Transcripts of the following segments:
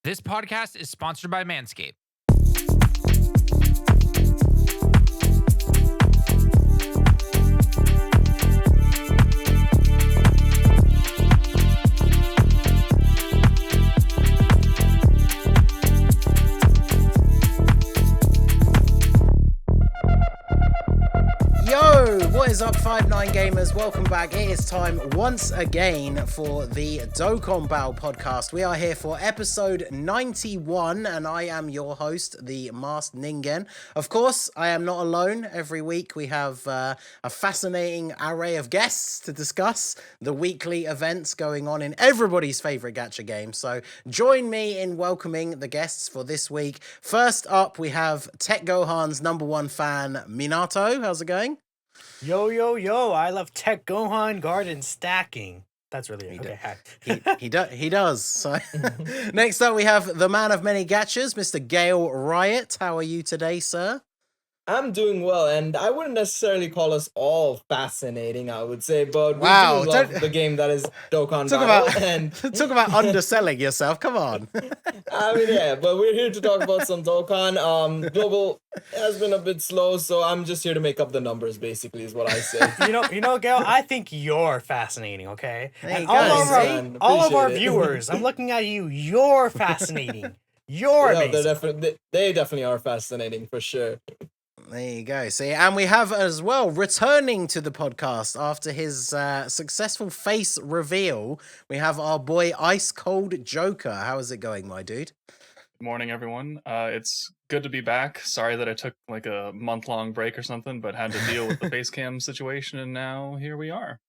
This podcast is sponsored by Manscaped. What is up, 5-9 gamers? Welcome back. It is time once again for the Dokkan Battle Podcast. We are here for episode 91, and I am your host, the Masked Ningen. Of course, I am not alone. Every week we have a fascinating array of guests to discuss the weekly events going on in everybody's favorite gacha game. So join me in welcoming the guests for this week. First up, we have Tech Gohan's #1 fan, Minato. How's it going? Yo, I love Tech Gohan Garden stacking. That's really it. Okay, he does. So next up we have the man of many gachas, Mr. Gale Riot. How are you today, sir? I'm doing well, and I wouldn't necessarily call us all fascinating, I would say, but we do love the game that is Dokkan Battle. Talk about underselling yourself. Come on. I mean, yeah, but we're here to talk about some Dokkan. Global has been a bit slow, so I'm just here to make up the numbers, basically, is what I say. You know, Gail, I think you're fascinating, okay? And all of our viewers, I'm looking at you. You're fascinating. You're amazing. They definitely are fascinating, for sure. There you go. See, and we have as well returning to the podcast after his successful face reveal. We have our boy Ice Cold Joker. How is it going, my dude? Good morning, everyone. It's good to be back. Sorry that I took like a month-long break or something, but had to deal with the face cam situation, and now here we are.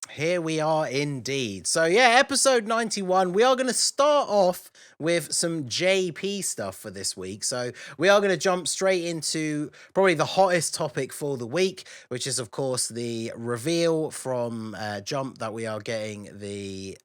Here we are indeed. So yeah, episode 91, we are going to start off with some JP stuff for this week. So we are going to jump straight into probably the hottest topic for the week, which is of course the reveal from Jump that we are getting the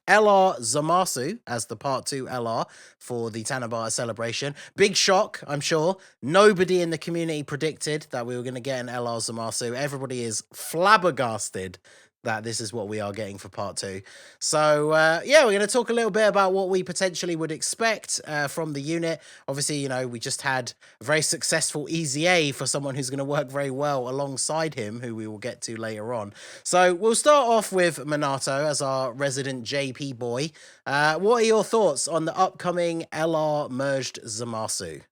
LR Zamasu as the part 2 LR for the Tanabata celebration. Big shock, I'm sure. Nobody in the community predicted that we were going to get an LR Zamasu. Everybody is flabbergasted that this is what we are getting for part 2. So, yeah, we're going to talk a little bit about what we potentially would expect from the unit. Obviously, you know, we just had a very successful EZA for someone who's going to work very well alongside him, who we will get to later on. So, we'll start off with Minato as our resident JP boy. What are your thoughts on the upcoming LR merged Zamasu?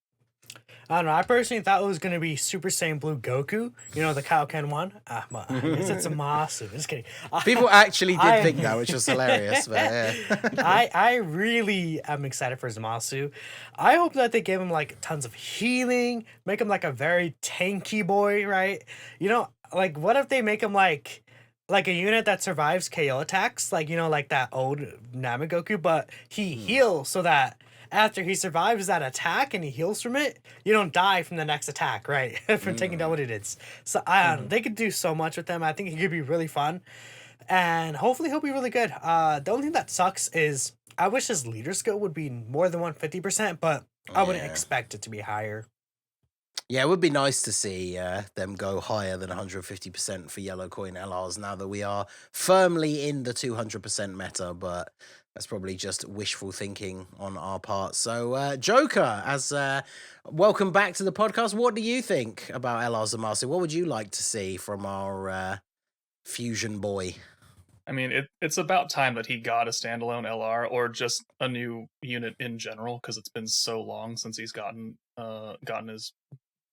I don't know. I personally thought it was going to be Super Saiyan Blue Goku. You know, the Kaioken one. But I guess it's a Masu. Just kidding. People actually did think that, which was hilarious. But yeah. I really am excited for Zamasu. I hope that they give him like tons of healing, make him like a very tanky boy, right? You know, like what if they make him like a unit that survives KO attacks, like, you know, like that old Namagoku, but he heals so that after he survives that attack and he heals from it, you don't die from the next attack, right? From taking double digits. So I don't know. They could do so much with them. I think it could be really fun. And hopefully he'll be really good. The only thing that sucks is I wish his leader skill would be more than 150%, but I wouldn't expect it to be higher. Yeah, it would be nice to see them go higher than 150% for yellow coin LRs now that we are firmly in the 200% meta, but that's probably just wishful thinking on our part. So, Joker, as welcome back to the podcast. What do you think about LR Zamasu? What would you like to see from our fusion boy? I mean, it's about time that he got a standalone LR or just a new unit in general, because it's been so long since he's gotten his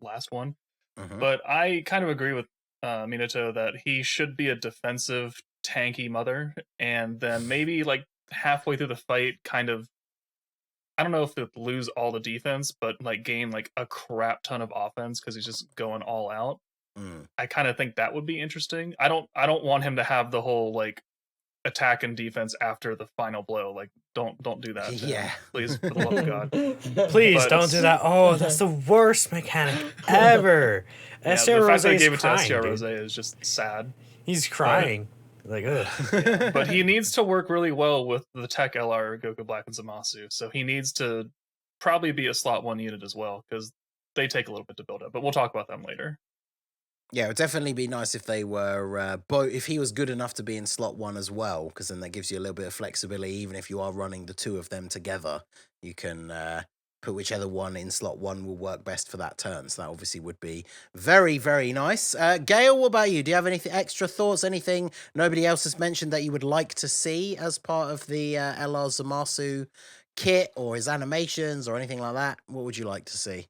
last one. But I kind of agree with Minato that he should be a defensive, tanky mother, and then maybe like halfway through the fight, kind of, I don't know if they lose all the defense, but like gain like a crap ton of offense because he's just going all out. I kind of think that would be interesting. I don't want him to have the whole like attack and defense after the final blow. Like don't do that. Yeah, please, for the love of God. Please don't do that. Oh, that's the worst mechanic ever. Yeah, STR the fact that Rose they gave it to crying, STR dude. Rose is just sad. He's crying. Like, ugh. Yeah, but he needs to work really well with the Tech LR, Goku Black, and Zamasu. So he needs to probably be a slot 1 unit as well, because they take a little bit to build up. But we'll talk about them later. Yeah, it would definitely be nice if they were if he was good enough to be in slot 1 as well, because then that gives you a little bit of flexibility. Even if you are running the two of them together, you can put whichever one in slot 1 will work best for that turn. So that obviously would be very, very nice. Gail, what about you? Do you have any extra thoughts? Anything nobody else has mentioned that you would like to see as part of the LR Zamasu kit, or his animations, or anything like that? What would you like to see?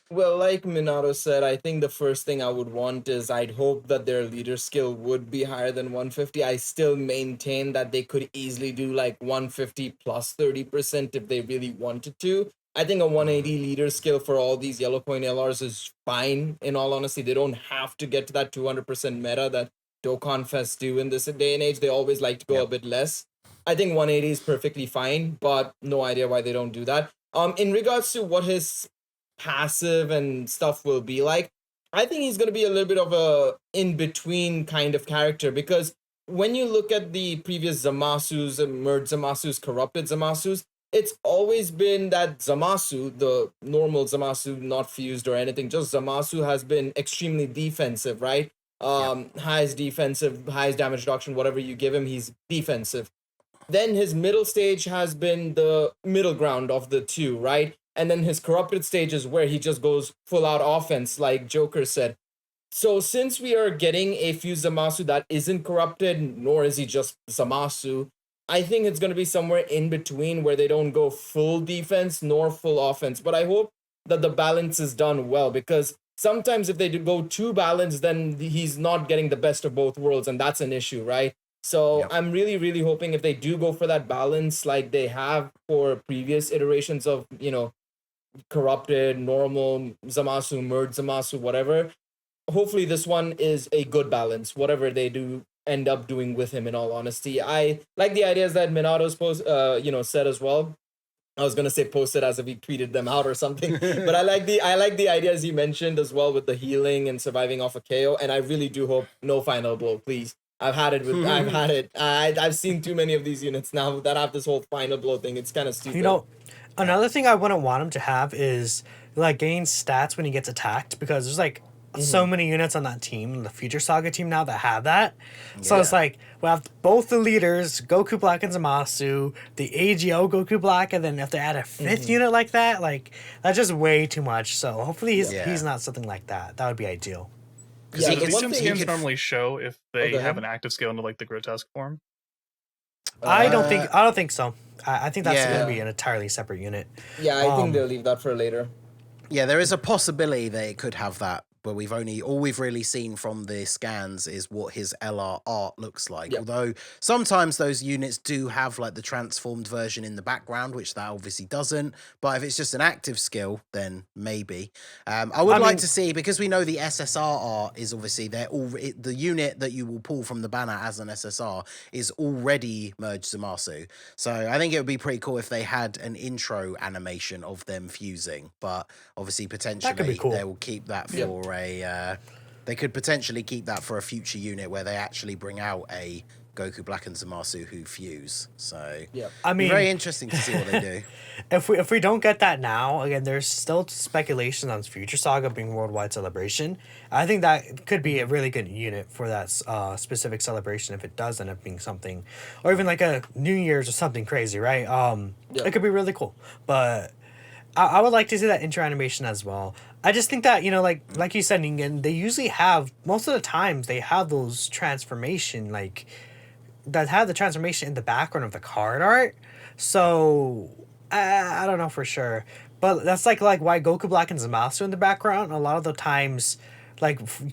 Well, like Minato said, I think the first thing I would want is I'd hope that their leader skill would be higher than 150. I still maintain that they could easily do like 150 plus 30% if they really wanted to. I think a 180 leader skill for all these yellow coin LRs is fine. In all honesty, they don't have to get to that 200% meta that Dokkan Fest do in this day and age. They always like to go a bit less. I think 180 is perfectly fine, but no idea why they don't do that. In regards to what his passive and stuff will be like, I think he's going to be a little bit of a in-between kind of character, because when you look at the previous Zamasu's, merged Zamasu's, corrupted Zamasu's, it's always been that Zamasu, the normal Zamasu, not fused or anything, just Zamasu has been extremely defensive, right? Highest defensive, highest damage reduction, whatever you give him, he's defensive. Then his middle stage has been the middle ground of the two, right? And then his corrupted stage is where he just goes full out offense, like Joker said. So since we are getting a fused Zamasu that isn't corrupted, nor is he just Zamasu, I think it's going to be somewhere in between where they don't go full defense nor full offense. But I hope that the balance is done well, because sometimes if they do go too balanced, then he's not getting the best of both worlds, and that's an issue, right? So I'm really, really hoping if they do go for that balance like they have for previous iterations of, corrupted, normal, Zamasu, merged Zamasu, whatever, hopefully this one is a good balance, whatever they do end up doing with him, in all honesty. I like the ideas that Minato's said as well. I was gonna say posted as if he tweeted them out or something, but I like the ideas he mentioned as well with the healing and surviving off a KO, and I really do hope no final blow, please. I've had it. I've seen too many of these units now that have this whole final blow thing. It's kind of stupid. Another thing I wouldn't want him to have is like gain stats when he gets attacked, because there's like so many units on that team, the Future Saga team now, that have that. So it's like we have both the leaders, Goku Black and Zamasu, the AGO Goku Black, and then if they add a fifth unit like that, like that's just way too much. So hopefully he's not something like that. That would be ideal. Yeah, the one thing normally show if they have an active scale into like the grotesque form. I don't think so. I think that's going to be an entirely separate unit. Yeah, I think they'll leave that for later. Yeah, there is a possibility they it could have that, but all we've really seen from the scans is what his LR art looks like. Although sometimes those units do have like the transformed version in the background, which that obviously doesn't. But if it's just an active skill, then maybe. I would like to see, because we know the SSR art is obviously the unit that you will pull from the banner as an SSR is already merged Zamasu. So I think it would be pretty cool if they had an intro animation of them fusing. But obviously potentially they will keep that for they could potentially keep that for a future unit where they actually bring out a Goku Black and Zamasu who fuse. So I mean, very interesting to see what they do. If we don't get that now, again, there's still speculation on Future Saga being Worldwide Celebration. I think that could be a really good unit for that specific celebration if it does end up being something, or even like a New Year's or something crazy, right? It could be really cool, but I would like to see that intro animation as well. I just think that, like you said, Ningen, they usually have, most of the times, they have those transformation, that have the transformation in the background of the card art. So, I don't know for sure. But that's like why Goku Black and Zamasu in the background, a lot of the times,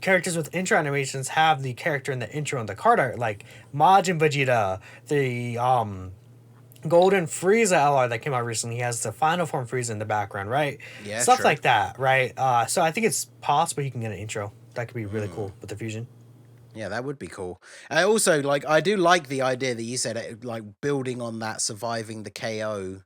characters with intro animations have the character in the intro and the card art, like Majin Vegeta, the, Golden Frieza LR that came out recently has the final form Frieza in the background, right? Yeah, stuff like that, right? So I think it's possible you can get an intro. That could be really cool with the fusion. Yeah, that would be cool. I also I do like the idea that you said, building on that surviving the KO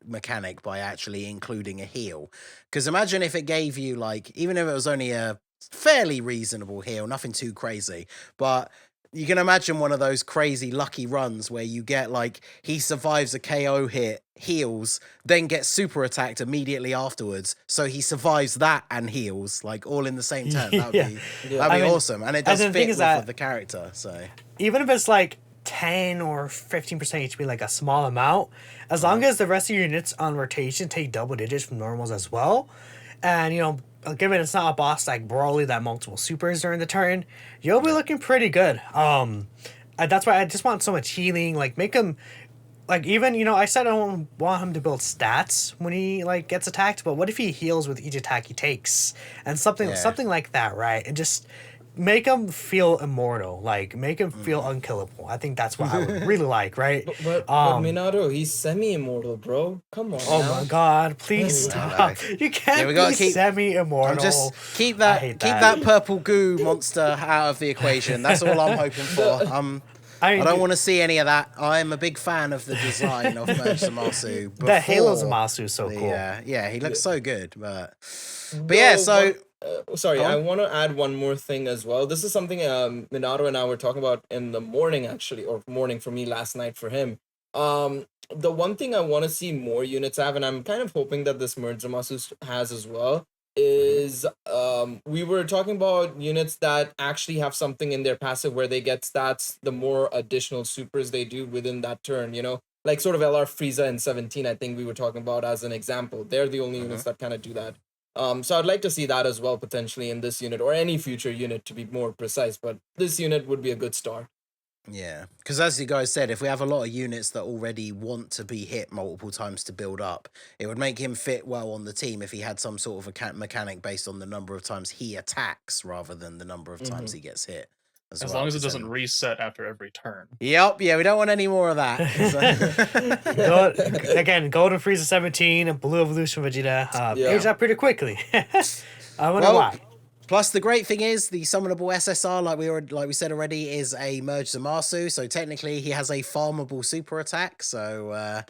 mechanic by actually including a heal. Because imagine if it gave you even if it was only a fairly reasonable heal, nothing too crazy, but you can imagine one of those crazy lucky runs where you get like he survives a KO hit, heals, then gets super attacked immediately afterwards. So he survives that and heals, like all in the same turn. That'd be awesome. And it does fit with the character. So even if it's like 10 or 15% HP, like a small amount, as long as the rest of your units on rotation take double digits from normals as well, and you know, given it's not a boss like Broly that multiple supers during the turn, you'll be looking pretty good. And that's why I just want so much healing. Like make him, like even, you know, I said I don't want him to build stats when he like gets attacked, but what if he heals with each attack he takes and something like that, right? And just make him feel immortal, like make him feel unkillable. I think that's what I would really like, right? But Minato, he's semi-immortal, bro. Come on. Oh now. my god, please stop. You can't be semi-immortal. Just keep that purple goo monster out of the equation. That's all I'm hoping for. I don't want to see any of that. I'm a big fan of the design of Merge Zamasu. The Halo Zamasu is so cool. Yeah, he looks so good. But yeah, so... I want to add one more thing as well. This is something Minato and I were talking about in the morning, actually, or morning for me, last night for him. The one thing I want to see more units have, and I'm kind of hoping that this Merge Zamasu has as well, is we were talking about units that actually have something in their passive where they get stats the more additional supers they do within that turn, you know? Like sort of LR Frieza in 17, I think we were talking about as an example. They're the only units that kind of do that. So I'd like to see that as well potentially in this unit or any future unit to be more precise, but this unit would be a good start. Yeah, because as you guys said, if we have a lot of units that already want to be hit multiple times to build up, it would make him fit well on the team if he had some sort of a mechanic based on the number of times he attacks rather than the number of times he gets hit. As long as it doesn't reset after every turn. Yep, yeah, we don't want any more of that. Again, Golden Frieza 17 and Blue Evolution Vegeta aged out pretty quickly. I wonder why. Plus, the great thing is the summonable SSR, like we said already, is a Merge Zamasu. So technically, he has a farmable super attack. So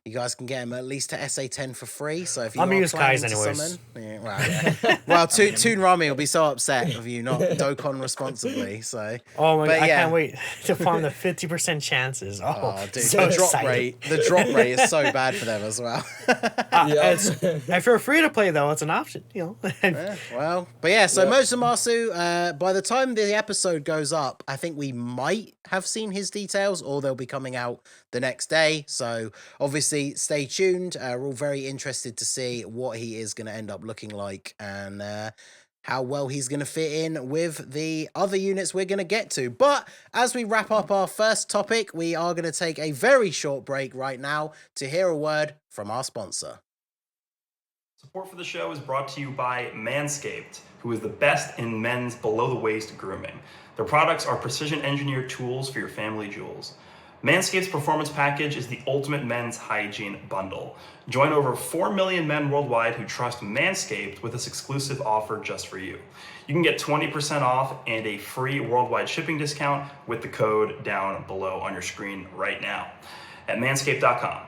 you guys can get him at least to SA10 for free. So if you I'm use Kai's anyways. Summon, well, Toon Rami will be so upset of you not Dokkan responsibly. So I can't wait to farm the 50% chances. Dude, so the drop rate is so bad for them as well. If you're free to play though, it's an option, you know. So Merge Zamasu, by the time the episode goes up, I think we might have seen his details, or they'll be coming out the next day. So obviously stay tuned. We're all very interested to see what he is going to end up looking like and how well he's going to fit in with the other units we're going to get to. But as we wrap up our first topic, we are going to take a very short break right now to hear a word from our sponsor. Support for the show is brought to you by Manscaped, who is the best in men's below-the-waist grooming. Their products are precision-engineered tools for your family jewels. Manscaped's Performance Package is the ultimate men's hygiene bundle. Join over 4 million men worldwide who trust Manscaped with this exclusive offer just for you. You can get 20% off and a free worldwide shipping discount with the code down below on your screen right now at manscaped.com.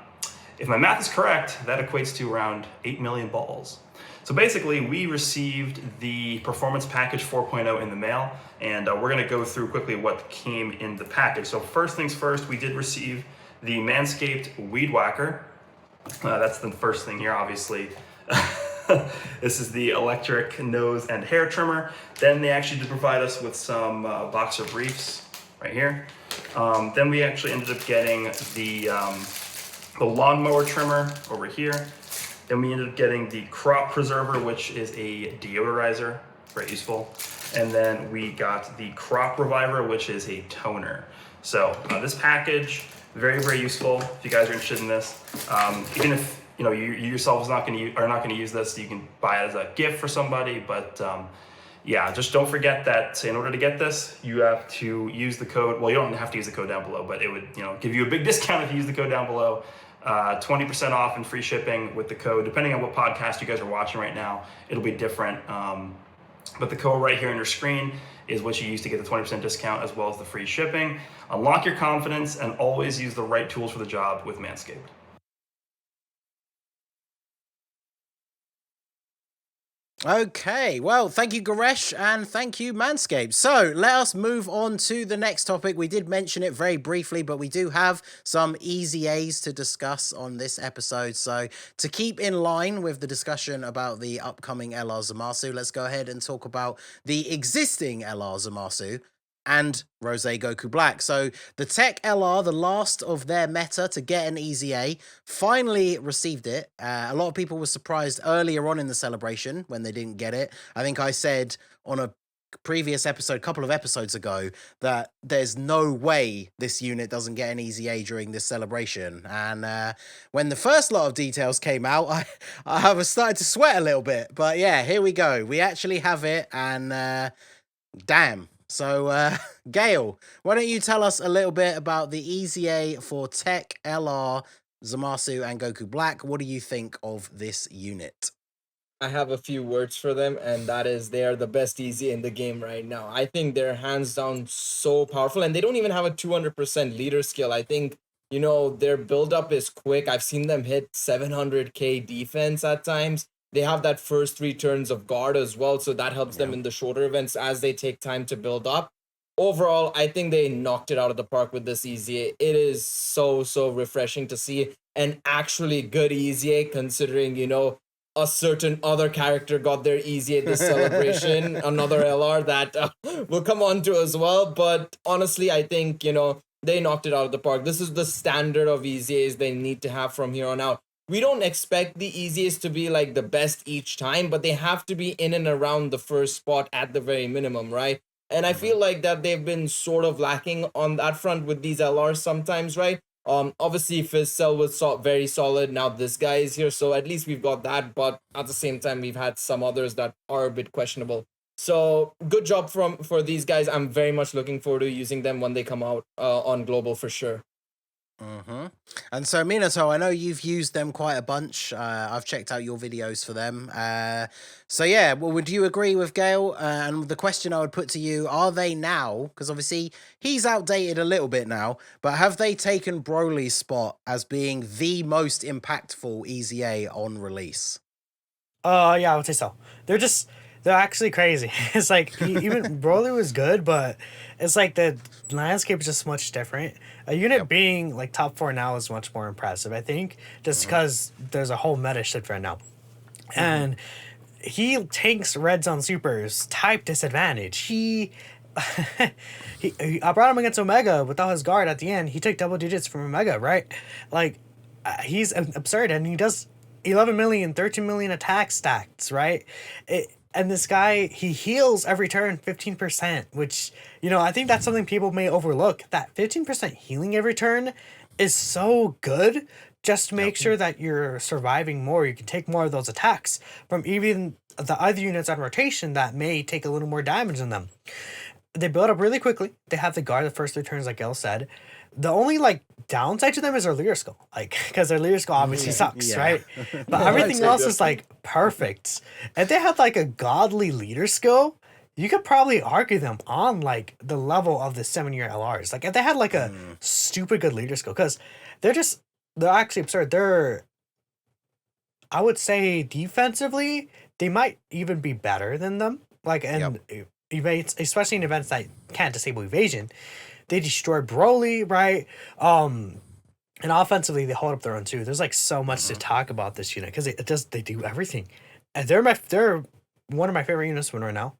If my math is correct, that equates to around 8 million balls. So basically, we received the Performance Package 4.0 in the mail, and we're going to go through quickly what came in the package. So first things first, we did receive the Manscaped Weed Whacker. That's the first thing here, obviously. This is the electric nose and hair trimmer. Then they actually did provide us with some boxer briefs right here. Then we actually ended up getting the lawnmower trimmer over here. Then we ended up getting the crop preserver, which is a deodorizer, very useful. And then we got the crop reviver, which is a toner. So this package, very, very useful if you guys are interested in this. Even if you yourself are not going to use this, you can buy it as a gift for somebody. But just don't forget that in order to get this, you have to use the code. Well, you don't have to use the code down below, but it would give you a big discount if you use the code down below. 20% off and free shipping with the code. Depending on what podcast you guys are watching right now, it'll be different. But the code right here on your screen is what you use to get the 20% discount as well as the free shipping. Unlock your confidence and always use the right tools for the job with Manscaped. Okay, well, thank you, Goresh, and thank you, Manscaped. So let us move on to the next topic. We did mention it very briefly, but we do have some EZAs to discuss on this episode. So to keep in line with the discussion about the upcoming LR Zamasu, let's go ahead and talk about the existing LR Zamasu and Rose Goku Black. So the Tech LR, the last of their meta to get an EZA, finally received it. A lot of people were surprised earlier on in the celebration when they didn't get it. I think I said on a previous episode, a couple of episodes ago, that there's no way this unit doesn't get an EZA during this celebration. And when the first lot of details came out, I was starting to sweat a little bit. But yeah, here we go. We actually have it, and damn. So, Gail, why don't you tell us a little bit about the EZA for Tech, LR, Zamasu, and Goku Black? What do you think of this unit? I have a few words for them, and that is they are the best EZA in the game right now. I think they're hands down so powerful, and they don't even have a 200% leader skill. I think, their build-up is quick. I've seen them hit 700k defense at times. They have that first 3 turns of guard as well, so that helps them in the shorter events as they take time to build up. Overall, I think they knocked it out of the park with this EZA. It is so refreshing to see an actually good EZA, considering, a certain other character got their EZA this celebration, another LR that we'll come on to as well. But honestly, I think, they knocked it out of the park. This is the standard of EZAs they need to have from here on out. We don't expect the EZAs to be like the best each time, but they have to be in and around the first spot at the very minimum, right? And I feel like that they've been sort of lacking on that front with these LRs sometimes, right? Obviously Fizzcell was very solid. Now this guy is here, so at least we've got that. But at the same time, we've had some others that are a bit questionable. So good job for these guys. I'm very much looking forward to using them when they come out on Global for sure. And so, Minato, I know you've used them quite a bunch. I've checked out your videos for them. So yeah, well, would you agree with Gail? And the question I would put to you, are they now, because obviously he's outdated a little bit now, but have they taken Broly's spot as being the most impactful EZA on release? Yeah, I would say so. They're actually crazy. It's like, even Broly was good, but it's like the landscape is just much different. A unit being like top 4 now is much more impressive, I think, just because there's a whole meta shift right now. And he tanks red zone supers, type disadvantage. I brought him against Omega without his guard at the end. He took double digits from Omega, right? Like, he's absurd, and he does 11 million, 13 million attack stats, right? And this guy, he heals every turn 15%, which, I think that's something people may overlook. That 15% healing every turn is so good. Just to make sure that you're surviving more. You can take more of those attacks from even the other units on rotation that may take a little more damage than them. They build up really quickly. They have the guard the first 3 turns, like El said. The only downside to them is their leader skill, because their leader skill obviously sucks, right? But everything else is perfect. If they had a godly leader skill, you could probably argue them on the level of the 7-year LRs. If they had a stupid good leader skill, because they're actually absurd. I would say defensively, they might even be better than them. Evades, especially in events that can't disable evasion. They destroy Broly, right? And offensively, they hold up their own too. There's so much to talk about this unit because they do everything, and they're one of my favorite units to win right now.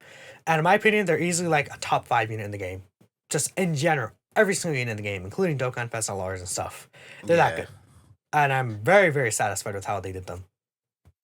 And in my opinion, they're easily a top 5 unit in the game, just in general. Every single unit in the game, including Dokkan Fest LRs and stuff, they're that good, and I'm very very satisfied with how they did them.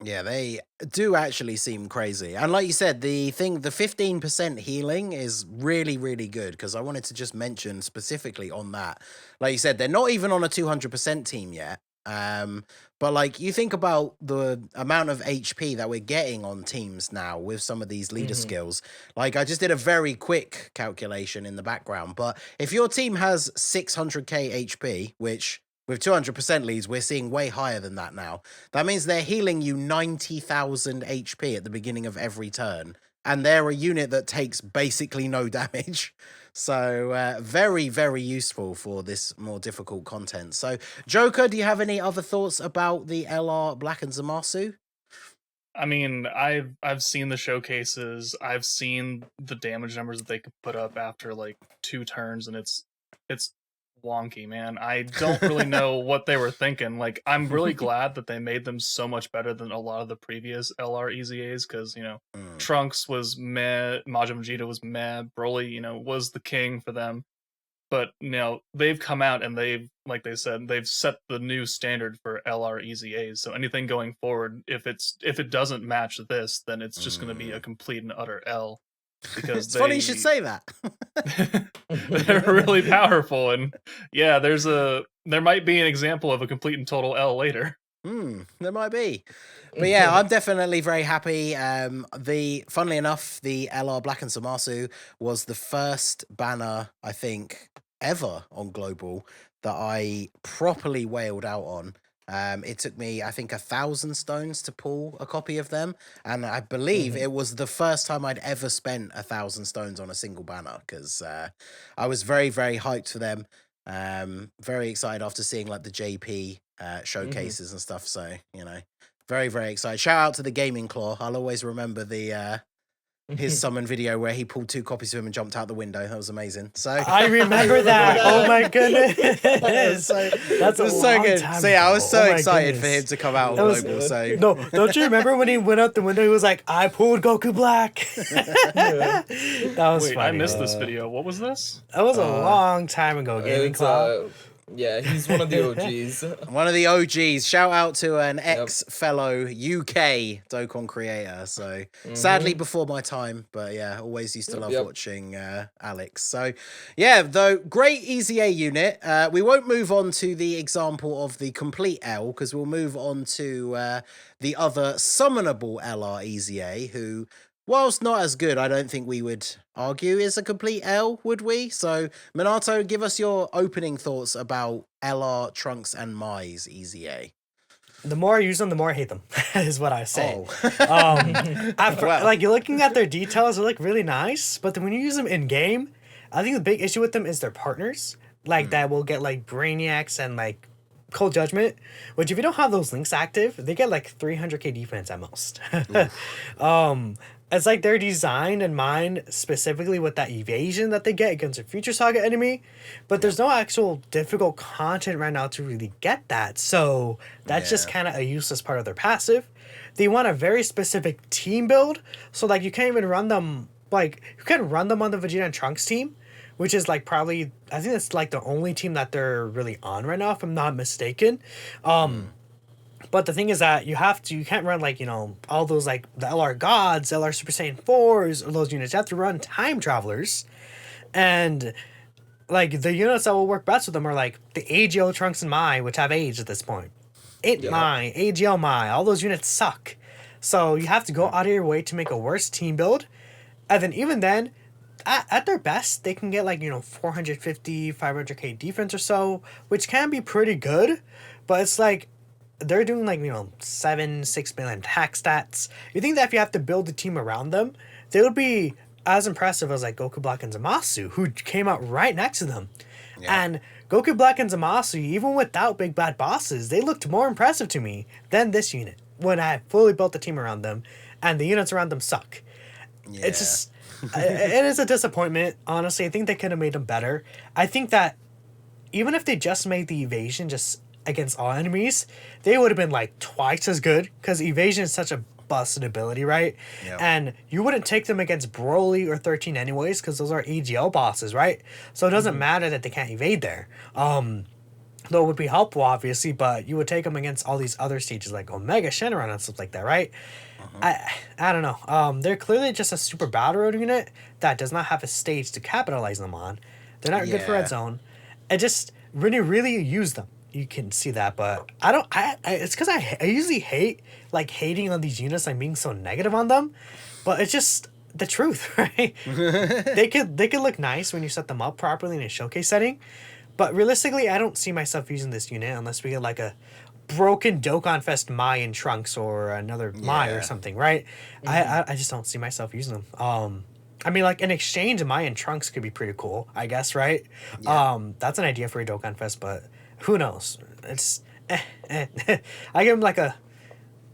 Yeah, they do actually seem crazy. And like you said, the 15% healing is really, really good, because I wanted to just mention specifically on that. Like you said, they're not even on a 200% team yet. But you think about the amount of HP that we're getting on teams now with some of these leader skills. I just did a very quick calculation in the background, but if your team has 600k HP, which with 200% leads, we're seeing way higher than that now. That means they're healing you 90,000 HP at the beginning of every turn. And they're a unit that takes basically no damage. So very, very useful for this more difficult content. So, Joker, do you have any other thoughts about the LR Black and Zamasu? I mean, I've seen the showcases. I've seen the damage numbers that they could put up after like 2 turns, and it's wonky, man. I don't really know what they were thinking. Like, I'm really glad that they made them so much better than a lot of the previous LR EZAs, because, you know, Trunks was meh, Majin Vegeta was meh, Broly, you know, was the king for them. But, you know, they've come out and they've, like they said, they've set the new standard for LR EZAs. So anything going forward, if it doesn't match this, then it's just going to be a complete and utter L. Because It's funny you should say that. they're really powerful, and yeah, there might be an example of a complete and total L later. There might be. But yeah, I'm definitely very happy. Funnily enough, the LR Black and Zamasu was the first banner, I think, ever on Global that I properly wailed out on. It took me, I think, 1,000 stones to pull a copy of them, and I believe it was the first time I'd ever spent 1,000 stones on a single banner, because I was very, very hyped for them. Very excited after seeing like the JP showcases and stuff. So, you know, very, very excited. Shout out to the Gaming Claw. I'll always remember his summon video where he pulled 2 copies of him and jumped out the window. That was amazing. So I remember that. Oh my goodness. So, That's it was so good. So yeah, I was so excited for him to come out on Global. So no, don't you remember when he went out the window? He was like, "I pulled Goku Black." That was Wait, funny. I missed this video. What was this? That was a long time ago. Gaming Claw. Yeah, he's one of the OGs. One of the OGs. Shout out to an ex-fellow UK Dokkan creator. So sadly before my time, but yeah, always used to love watching Alex. So yeah, though, great EZA unit. We won't move on to the example of the complete L, because we'll move on to the other summonable LR EZA, who, whilst not as good, I don't think we would argue is a complete L, would we? So, Minato, give us your opening thoughts about LR, Trunks, and Mai's EZA. The more I use them, the more I hate them, is what I say. Oh. Like, you're looking at their details, they look really nice, but then when you use them in-game, I think the big issue with them is their partners. Like, that will get, like, Brainiacs and, like, Cold Judgment, which if you don't have those links active, they get, like, 300k defense at most. It's like they're designed in mind specifically with that evasion that they get against a Future Saga enemy, but there's no actual difficult content right now to really get that. So that's just kind of a useless part of their passive. They want a very specific team build, so like you can't even run them, like you can run them on the Vegeta and Trunks team, which is like probably, I think it's like the only team that they're really on right now, if I'm not mistaken. But the thing is that you can't run like, you know, all those like the LR Gods, LR Super Saiyan 4s, or those units. You have to run Time Travelers. And like the units that will work best with them are like the AGO Trunks and Mai, which have aged at this point. Mai, AGO Mai, all those units suck. So you have to go out of your way to make a worse team build. And then even then, at their best, they can get like, you know, 450, 500k defense or so, which can be pretty good. But it's like, they're doing like, you know, 6 million attack stats. You think that if you have to build a team around them, they would be as impressive as like Goku Black and Zamasu, who came out right next to them. Yeah. And Goku Black and Zamasu, even without big bad bosses, they looked more impressive to me than this unit when I fully built the team around them, and the units around them suck. Yeah. It's just, it is a disappointment. Honestly, I think they could have made them better. I think that even if they just made the evasion just against all enemies, they would have been like twice as good, because evasion is such a busted ability, right? Yep. And you wouldn't take them against Broly or 13 anyways, because those are AGL bosses, right? So it doesn't matter that they can't evade there. Though it would be helpful, obviously, but you would take them against all these other stages like Omega Shenron and stuff like that, right? I don't know. They're clearly just a super battle road unit that does not have a stage to capitalize them on. They're not good for Red Zone. I just really use them. You can see that, but I don't. It's because I usually hate like hating on these units, like being so negative on them, but it's just the truth, right? they could look nice when you set them up properly in a showcase setting, but realistically, I don't see myself using this unit unless we get like a broken Dokkan Fest Mai and Trunks or another Mai or something, right? I just don't see myself using them. I mean, like, in exchange, Mai and Trunks could be pretty cool, I guess, right? Yeah. That's an idea for a Dokkan Fest, but who knows? It's I give him like a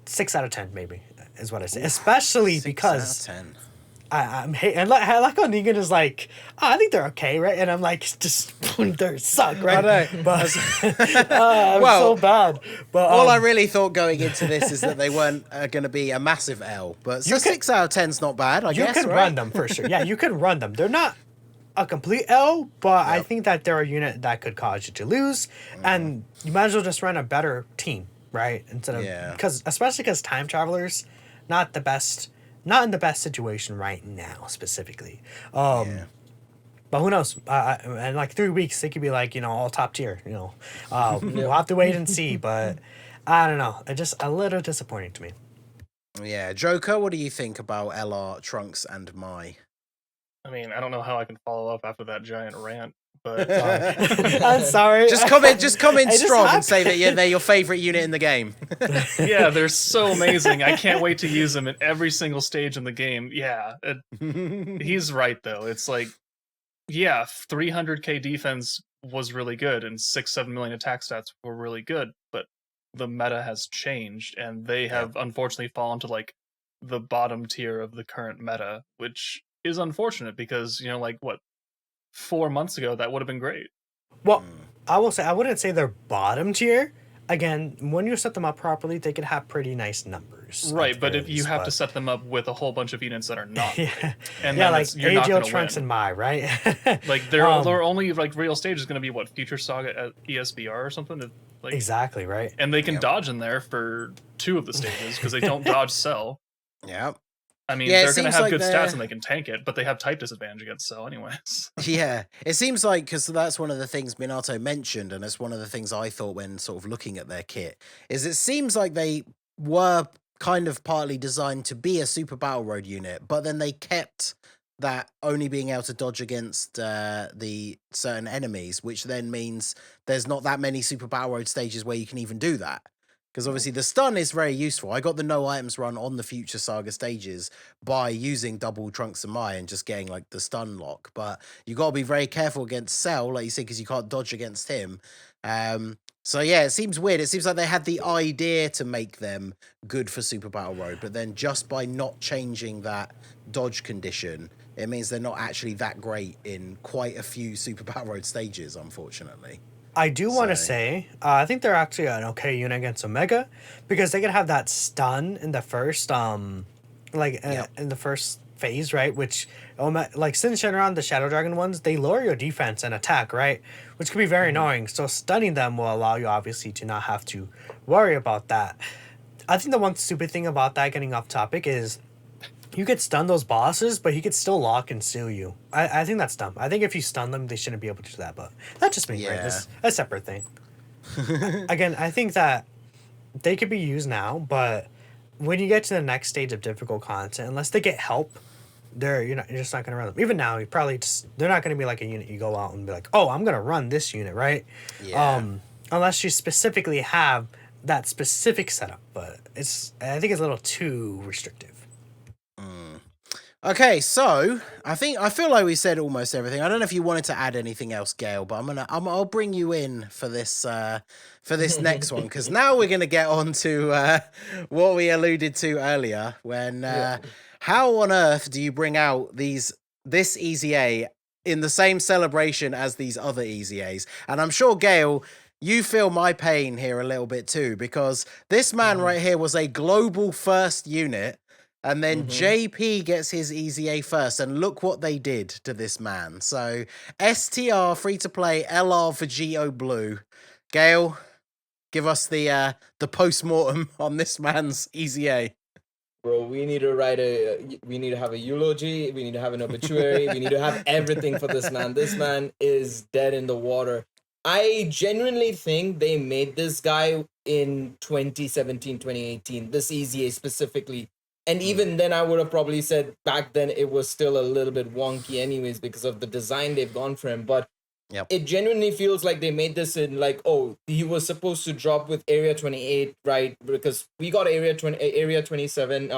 6 out of 10, maybe. is what I say. Especially 6 because out of 10. I'm hate and I like how Negan is like, oh, I think they're okay, right? And I'm like, just they suck, right? I know. But I'm Well, so bad. But All I really thought going into this is that they weren't going to be a massive L, but so 6 out of 10's not bad, I you guess, can right? run them for sure. Yeah, you can run them. They're not a complete L, but I Yep. think that they're a unit that could cause you to lose, and you might as well just run a better team, right? Instead of especially because time travelers, not in the best situation right now specifically. But who knows? In like 3 weeks, they could be like, all top tier. We'll have to wait and see. But I don't know. It's just a little disappointing to me. Yeah, Joker, what do you think about LR, Trunks, and Mai? I mean, I don't know how I can follow up after that giant rant, but I'm sorry. Just come in It just strong and happened. say that they're your favorite unit in the game. yeah, they're so amazing. I can't wait to use them in every single stage in the game. Yeah, he's right though. It's like, yeah, 300k defense was really good, and 6-7 million attack stats were really good, but the meta has changed, and they have unfortunately fallen to like the bottom tier of the current meta, which is unfortunate because 4 months ago that would have been great. Well, I will say I wouldn't say they're bottom tier. Again, when you set them up properly, they could have pretty nice numbers. Right, but if you have to set them up with a whole bunch of units that are not, yeah, and yeah, then like you're not AGL, going to Trunks, win. and Mai, right? Like their only like real stage is going to be what, Future Saga at ESBR or something. Like, exactly right. and they can dodge in there for 2 of the stages because they don't dodge Cell. Yeah. I mean, Yeah, it they're going to seems have like good they're- stats and they can tank it, but they have type disadvantage against Cell anyways. Yeah, it seems like, because that's one of the things Minato mentioned, and it's one of the things I thought when sort of looking at their kit, is it seems like they were kind of partly designed to be a Super Battle Road unit, but then they kept that only being able to dodge against the certain enemies, which then means there's not that many Super Battle Road stages where you can even do that. Because obviously the stun is very useful. I got the no items run on the Future Saga stages by using double Trunks and Mai and just getting like the stun lock. But you got to be very careful against Cell, like you said, because you can't dodge against him. So yeah, it seems weird. It seems like they had the idea to make them good for Super Battle Road, but then just by not changing that dodge condition, it means they're not actually that great in quite a few Super Battle Road stages, unfortunately. I do want to say, I think they're actually an okay unit against Omega because they could have that stun in the first, in the first phase, right? Which, like Sin Shenron, the Shadow Dragon ones, they lower your defense and attack, right? Which could be very annoying. So stunning them will allow you, obviously, to not have to worry about that. I think the one stupid thing about that, getting off topic, is you could stun those bosses, but he could still lock and seal you. I think that's dumb. I think if you stun them, they shouldn't be able to do that, but that's just me, right? It's a separate thing. Again, I think that they could be used now, but when you get to the next stage of difficult content, unless they get help, you're just not gonna run them. Even now, they're not gonna be like a unit you go out and be like, oh, I'm gonna run this unit, right? Yeah. Unless you specifically have that specific setup, but I think it's a little too restrictive. Okay, so I feel like we said almost everything. I don't know if you wanted to add anything else, Gail, but I'll bring you in for this next one, because now we're gonna get on to what we alluded to earlier. When how on earth do you bring out this EZA in the same celebration as these other EZAs? And I'm sure, Gail, you feel my pain here a little bit too, because this man right here was a global first unit. And then JP gets his EZA first, and look what they did to this man. So, STR free-to-play LR Vegito Blue. Gail, give us the post-mortem on this man's EZA. Bro, we need to have a eulogy, we need to have an obituary, we need to have everything for this man. This man is dead in the water. I genuinely think they made this guy in 2017, 2018, this EZA specifically. And even then, I would have probably said back then it was still a little bit wonky anyways because of the design they've gone for him. But it genuinely feels like they made this in like, oh, he was supposed to drop with Area 28, right? Because we got Area 27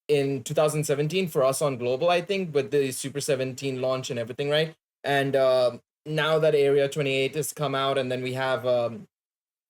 in 2017 for us on Global, I think, with the Super 17 launch and everything, right? And now that Area 28 has come out, and then we have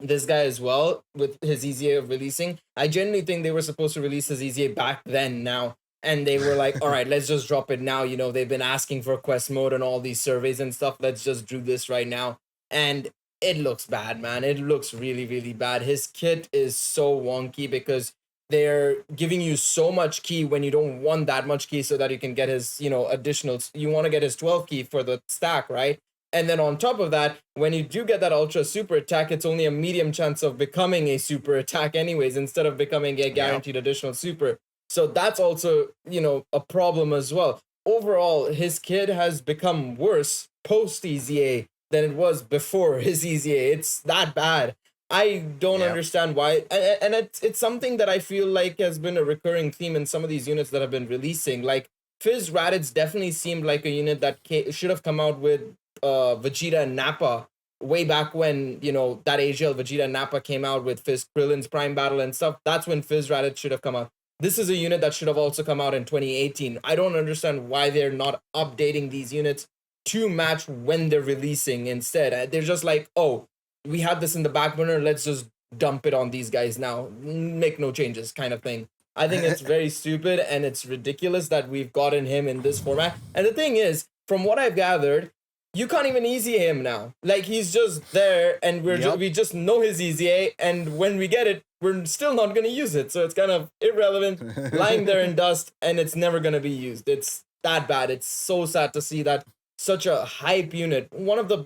this guy as well with his EZA of releasing. I genuinely think they were supposed to release his EZA back then now. And they were like, all right, let's just drop it now. You know, they've been asking for quest mode and all these surveys and stuff. Let's just do this right now. And it looks bad, man. It looks really, really bad. His kit is so wonky because they're giving you so much key when you don't want that much key so that you can get his, you know, additional. You want to get his 12 key for the stack, right? And then on top of that, when you do get that ultra super attack, it's only a medium chance of becoming a super attack anyways, instead of becoming a guaranteed additional super. So that's also, you know, a problem as well. Overall, his kid has become worse post EZA than it was before his EZA. It's that bad. I don't understand why. And it's something that I feel like has been a recurring theme in some of these units that have been releasing. Like, Fizz Raditz definitely seemed like a unit that should have come out with Vegeta and Nappa way back when, you know, that AGL Vegeta and Nappa came out with Fizz Krillin's Prime Battle and stuff. That's when Fizz Raditz should have come out. This is a unit that should have also come out in 2018. I don't understand why they're not updating these units to match when they're releasing instead. They're just like, oh, we had this in the back burner, let's just dump it on these guys now. Make no changes kind of thing. I think it's very stupid and it's ridiculous that we've gotten him in this format. And the thing is, from what I've gathered, you can't even EZA him now. Like, he's just there and we just know his EZA, and when we get it, we're still not going to use it. So it's kind of irrelevant, lying there in dust, and it's never going to be used. It's that bad. It's so sad to see that such a hype unit, one of the,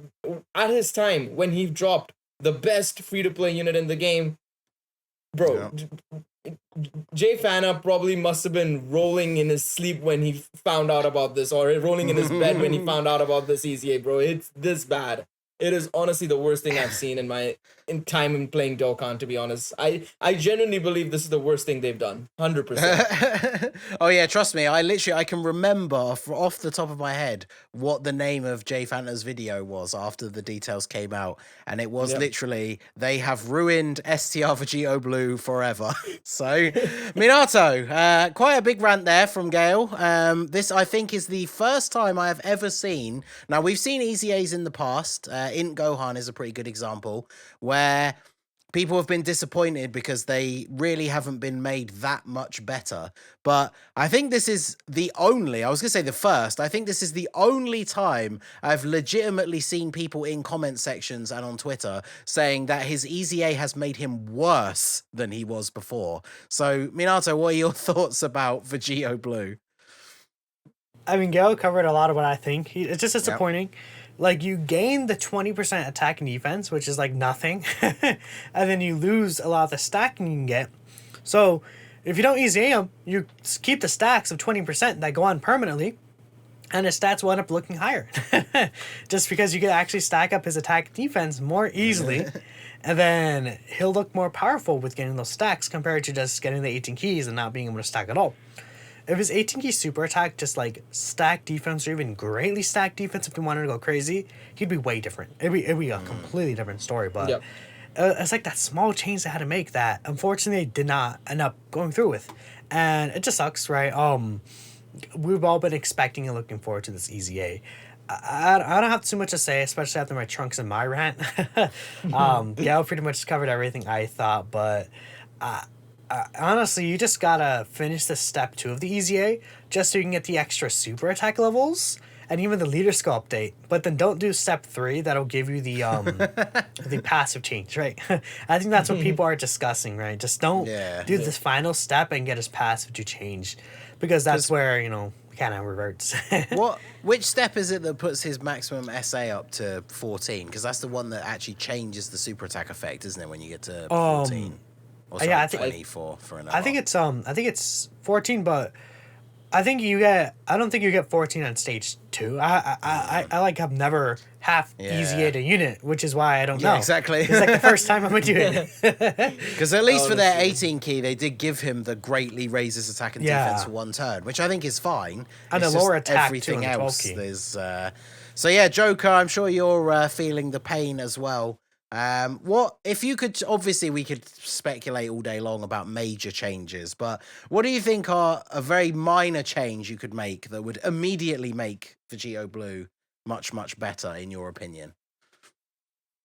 at his time, when he dropped the best free-to-play unit in the game, bro, Jay Fana probably must have been rolling in his sleep when he found out about this, or rolling in his bed when he found out about this EZA, bro. It's this bad. It is honestly the worst thing I've seen in my time in playing Dokkan, to be honest. I genuinely believe this is the worst thing they've done. 100%. Oh yeah, trust me. I can remember off the top of my head what the name of Jay Fanta's video was after the details came out. And it was literally, they have ruined STR Vegito Blue forever. So, Minato, quite a big rant there from Gale. This, I think, is the first time I have ever seen. Now, we've seen EZAs in the past. Int Gohan is a pretty good example where people have been disappointed because they really haven't been made that much better. But I think this is the only, I was going to say the first, I think this is the only time I've legitimately seen people in comment sections and on Twitter saying that his EZA has made him worse than he was before. So, Minato, what are your thoughts about Vegito Blue? I mean, Gale covered a lot of what I think. It's just disappointing. Like, you gain the 20% attack and defense, which is like nothing, and then you lose a lot of the stacking you can get. So if you don't EZA him, you keep the stacks of 20% that go on permanently, and his stats will end up looking higher. Just because you can actually stack up his attack and defense more easily, and then he'll look more powerful with getting those stacks compared to just getting the 18 keys and not being able to stack at all. If his 18 key super attack just like stack defense or even greatly stacked defense, if he wanted to go crazy, he'd be way different. It'd be a completely different story. But it's like that small change they had to make that unfortunately did not end up going through with, and it just sucks, right? We've all been expecting and looking forward to this EZA. I don't have too much to say, especially after my Trunks and Mai rant. Gal pretty much covered everything I thought, but honestly, you just gotta finish the step 2 of the EZA just so you can get the extra super attack levels and even the leader skill update. But then don't do step 3. That'll give you the the passive change, right? I think that's what people are discussing, right? Just don't do this final step and get his passive to change, because that's where, you know, kind of reverts. Which step is it that puts his maximum SA up to 14? Because that's the one that actually changes the super attack effect, isn't it? When you get to 14. Or sorry, I think 24 for another. I think it's 14, but I think I don't think you get 14 on stage 2. I like have never half EZA'd a unit, which is why I don't know. Exactly. It's like the first time I'm gonna do it. Because at least for their 18 key, they did give him the greatly raises attack and defense for 1 turn, which I think is fine. And it's a lower just attack everything too on the 12 else. key. There's so yeah, Joker, I'm sure you're feeling the pain as well. What if you could? Obviously, we could speculate all day long about major changes, but what do you think are a very minor change you could make that would immediately make Vegito Blue much better, in your opinion?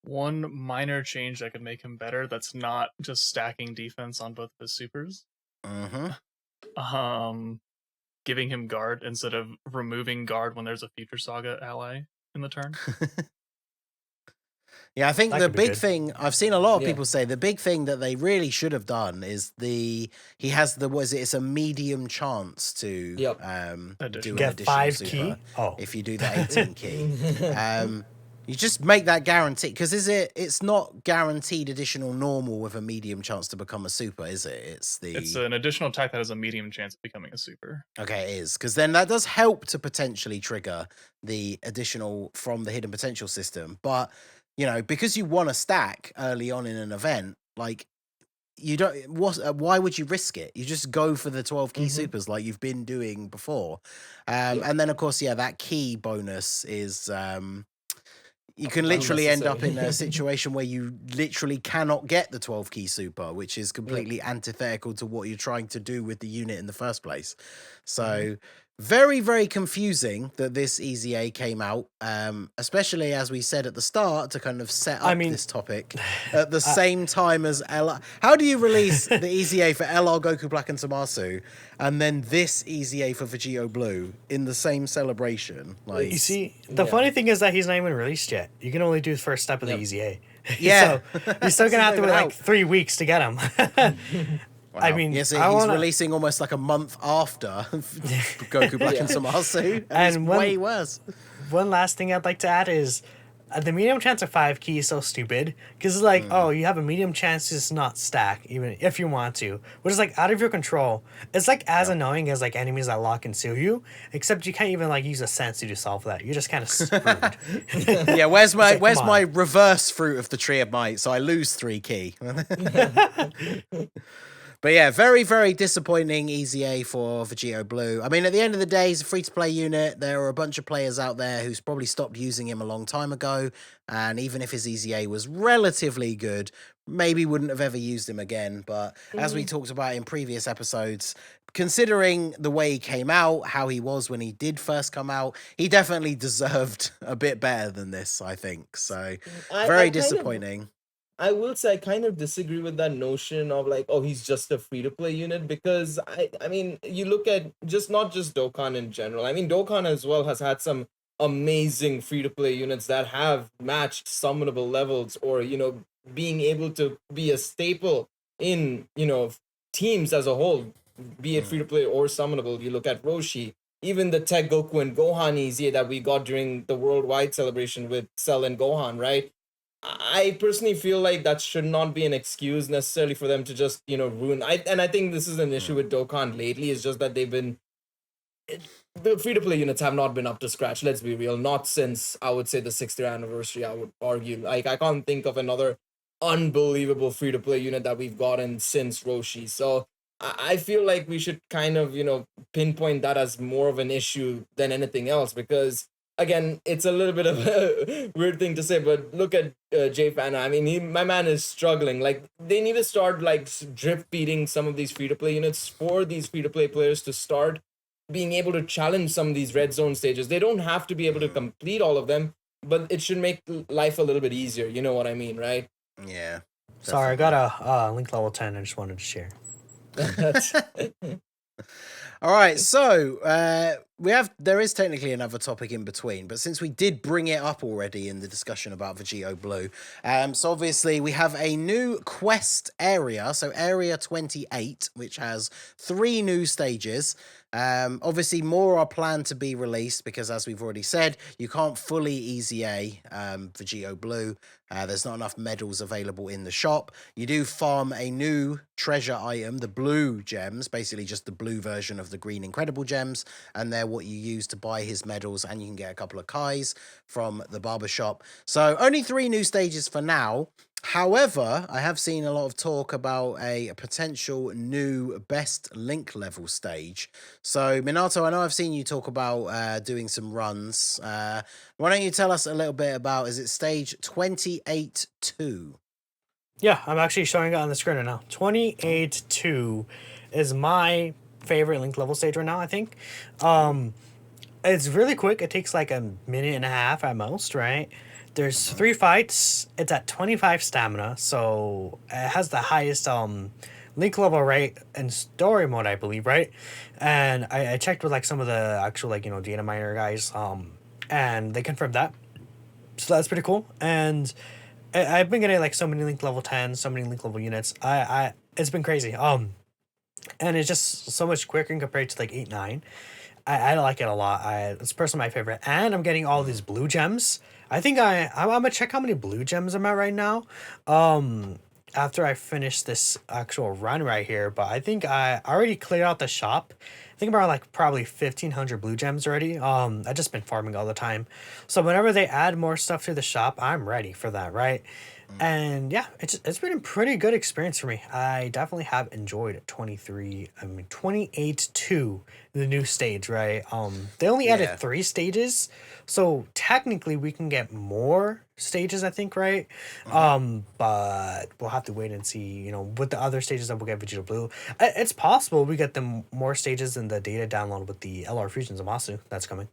one minor change that could make him better that's not just stacking defense on both of his supers. Giving him guard instead of removing guard when there's a Future Saga ally in the turn. Yeah, I think That the could be big good. thing I've seen a lot of Yeah. people say the big thing that they really should have done is he has the it's a medium chance to Yep. do an Additional. Get additional 5 super key. Oh, if you do the 18 key. You just make that guaranteed because it's not guaranteed additional normal with a medium chance to become a super, is it? It's an additional type that has a medium chance of becoming a super. Okay, it is because then that does help to potentially trigger the additional from the hidden potential system. But because you want to stack early on in an event, like you don't. Why would you risk it? You just go for the 12 key supers like you've been doing before, and then of course, that key bonus is. You can literally end up in a situation where you literally cannot get the 12 key super, which is completely antithetical to what you're trying to do with the unit in the first place. So very, very confusing that this EZA came out, especially as we said at the start to kind of set up this topic at the same time as LR. How do you release the EZA for LR, Goku Black and Zamasu and then this EZA for Vegito Blue in the same celebration? Like, you see, the funny thing is that he's not even released yet. You can only do the first step of the EZA. Yeah. So you're still gonna have to wait like 3 weeks to get him. I mean, yes, I he's wanna- releasing almost like a month after Goku Black and Zamasu, and it's way worse. One last thing I'd like to add is the medium chance of 5 key is so stupid because it's like, oh, you have a medium chance to just not stack even if you want to, which is like out of your control. It's like as annoying as like enemies that lock and seal you, except you can't even like use a sense to solve that. You're just kind of screwed. Yeah, where's like, come my on. reverse fruit of the tree of might? So I lose 3 key. But yeah, very, very disappointing EZA for Vegito Blue. I mean, at the end of the day, he's a free-to-play unit. There are a bunch of players out there who's probably stopped using him a long time ago. And even if his EZA was relatively good, maybe wouldn't have ever used him again. But as we talked about in previous episodes, considering the way he came out, how he was when he did first come out, he definitely deserved a bit better than this, I think. So, very disappointing. I will say I kind of disagree with that notion of like, oh, he's just a free-to-play unit because I mean, you look at not just Dokkan in general. I mean, Dokkan as well has had some amazing free-to-play units that have matched summonable levels or, being able to be a staple in, teams as a whole, be it free-to-play or summonable. You look at Roshi, even the Tech Goku and Gohan EZA that we got during the worldwide celebration with Cell and Gohan, right? I personally feel like that should not be an excuse necessarily for them to just, ruin. I think this is an issue with Dokkan lately. It's just that the free-to-play units have not been up to scratch. Let's be real. Not since, I would say, the 6th year anniversary, I would argue. Like, I can't think of another unbelievable free-to-play unit that we've gotten since Roshi. So I feel like we should kind of, pinpoint that as more of an issue than anything else because again, it's a little bit of a weird thing to say, but look at Jay Fana. I mean, my man is struggling. Like, they need to start like drip feeding some of these free-to-play units for these free-to-play players to start being able to challenge some of these red zone stages. They don't have to be able to complete all of them, but it should make life a little bit easier. You know what I mean, right? Yeah. Sorry, I got a link level 10. I just wanted to share. All right, so there is technically another topic in between, but since we did bring it up already in the discussion about Vegito Blue, so obviously we have a new quest area, so Area 28, which has 3 new stages. Obviously more are planned to be released because, as we've already said, you can't fully EZA Vegito Blue. There's not enough medals available in the shop. You do farm a new treasure item, the blue gems, basically just the blue version of the green incredible gems, and they're what you use to buy his medals, and you can get a couple of Kais from the barbershop. So only 3 new stages for now. However, I have seen a lot of talk about a potential new best link level stage. So, Minato, I know I've seen you talk about doing some runs. Why don't you tell us a little bit about, is it stage 28-2? Yeah, I'm actually showing it on the screen right now. 28-2 is my favorite link level stage right now, I think. It's really quick. It takes like a minute and a half at most, right? There's 3 fights. It's at 25 stamina, so it has the highest link level rate in story mode, I believe, right? And I checked with like some of the actual like data miner guys, and they confirmed that. So that's pretty cool. And I've been getting like so many link level 10, so many link level units. It's been crazy. And it's just so much quicker compared to like 8, 9. I like it a lot. It's personally my favorite. And I'm getting all these blue gems. I think I'm gonna check how many blue gems I'm at right now. After I finish this actual run right here, but I think I already cleared out the shop. I think I'm around like probably 1,500 blue gems already. I've just been farming all the time. So whenever they add more stuff to the shop, I'm ready for that, right? And yeah, it's been a pretty good experience for me. I definitely have enjoyed 28-2, the new stage, right? They only added 3 stages, so technically we can get more stages, I think, right? But we'll have to wait and see, with the other stages that we'll get Vegito Blue. It's possible we get them more stages in the data download with the LR Fusion Zamasu that's coming.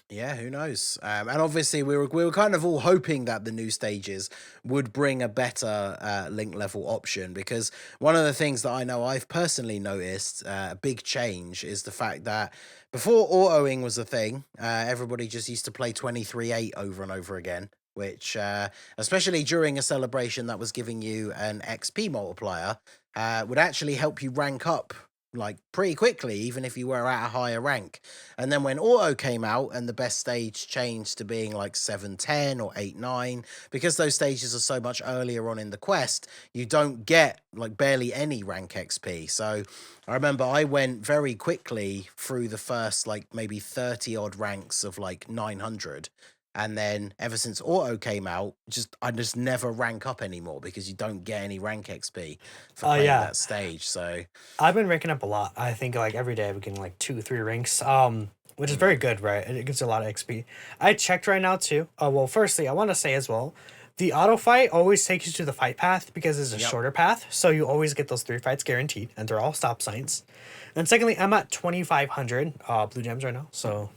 Yeah, who knows? And obviously, we were kind of all hoping that the new stages would bring a better link level option, because one of the things that I know I've personally noticed, a big change, is the fact that before autoing was a thing, everybody just used to play 23-8 over and over again, which, especially during a celebration that was giving you an XP multiplier, would actually help you rank up like pretty quickly, even if you were at a higher rank. And then when auto came out and the best stage changed to being like 7-10 or 8-9, because those stages are so much earlier on in the quest, you don't get like barely any rank XP. So I remember I went very quickly through the first like maybe 30 odd ranks of like 900. And then ever since auto came out, I just never rank up anymore because you don't get any rank XP for playing that stage. So I've been ranking up a lot. I think like every day I'm getting like 2-3 ranks, which is very good, right? It gives you a lot of XP. I checked right now too. Well, firstly, I want to say as well, the auto fight always takes you to the fight path because it's a shorter path. So you always get those 3 fights guaranteed, and they're all stop signs. And secondly, I'm at 2,500 blue gems right now. So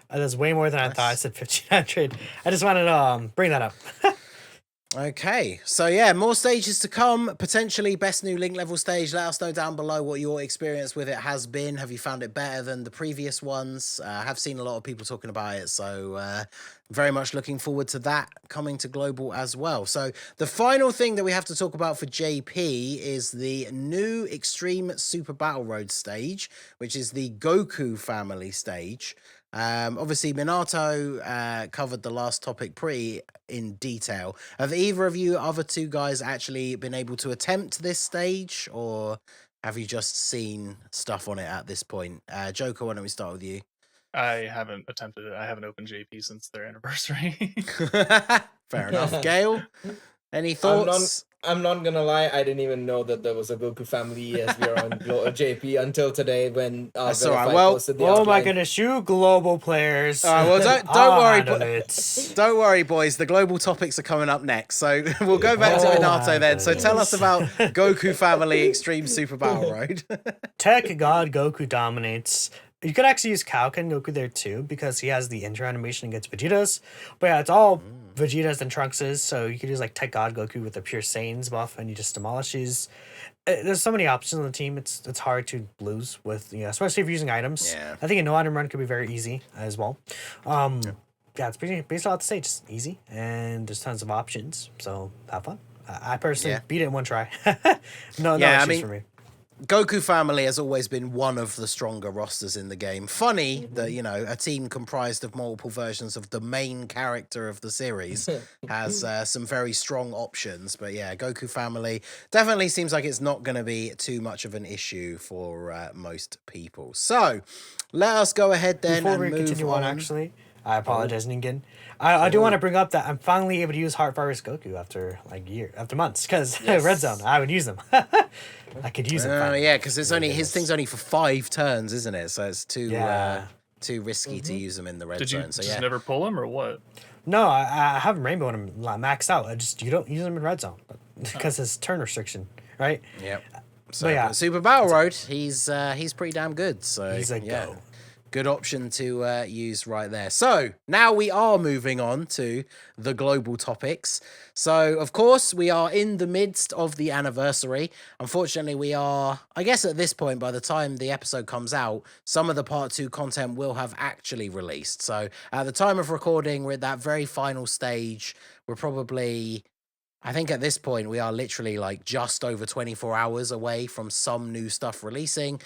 that's way more than I thought. I said 1,500. I just wanted to bring that up. Okay, so yeah, more stages to come, potentially best new link level stage. Let us know down below what your experience with it has been. Have you found it better than the previous ones? I have seen a lot of people talking about it, so very much looking forward to that coming to global as well. So the final thing that we have to talk about for JP is the new Extreme Super Battle Road stage, which is the Goku family stage. Obviously Minato covered the last topic pretty in detail. Have either of you other two guys actually been able to attempt this stage, or have you just seen stuff on it at this point? Joker, why don't we start with you? I haven't attempted it. I haven't opened JP since their anniversary. Fair enough. Gale, any thoughts? I'm not gonna lie, I didn't even know that there was a Goku family ESVR on JP until today when that's all right. Well, posted the oh outline. my goodness, you global players. All right, well, don't worry, don't worry, boys. The global topics are coming up next, so we'll go back to Minato then. So tell us about Goku family Extreme Super Battle Road. Tech God Goku dominates. You could actually use Kaioken Goku there too, because he has the intro animation against Vegeta's. But yeah, it's all Vegeta's and Trunks's, so you could use like Tech God Goku with the pure Saiyans buff, and he just demolishes. There's so many options on the team. It's hard to lose with, especially if you're using items. Yeah. I think a no item run could be very easy as well. Yeah, it's pretty based on the stage. It's easy, and there's tons of options. So have fun. I personally beat it in one try. no issues for me. Goku family has always been one of the stronger rosters in the game. Funny that, a team comprised of multiple versions of the main character of the series has some very strong options. But yeah, Goku family definitely seems like it's not going to be too much of an issue for most people. So let us go ahead then Before and we move continue on, actually, I apologize, Ningen. I do want to bring up that I'm finally able to use Heart Virus Goku after months, because Red Zone, I would use them. I could use them. Yeah, because it's only his thing's only for 5 turns, isn't it? So it's too risky to use them in the red zone. Did So you just never pull him or what? No, I have him Rainbow and him maxed out. You don't use him in Red Zone because his turn restriction, right? Yep. So Super Battle Road, he's pretty damn good. So he's a go. Good option to use right there. So now we are moving on to the global topics. So, of course, we are in the midst of the anniversary. Unfortunately, we are, I guess at this point, by the time the episode comes out, some of the part 2 content will have actually released. So at the time of recording, we're at that very final stage. We're probably, I think at this point, we are literally like just over 24 hours away from some new stuff releasing.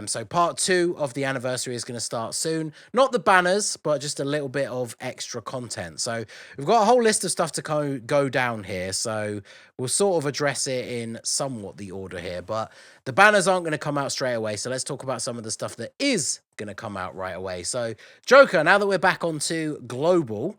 So part 2 of the anniversary is going to start soon. Not the banners, but just a little bit of extra content. So we've got a whole list of stuff to go down here. So we'll sort of address it in somewhat the order here. But the banners aren't going to come out straight away. So let's talk about some of the stuff that is going to come out right away. So Joker, now that we're back onto global,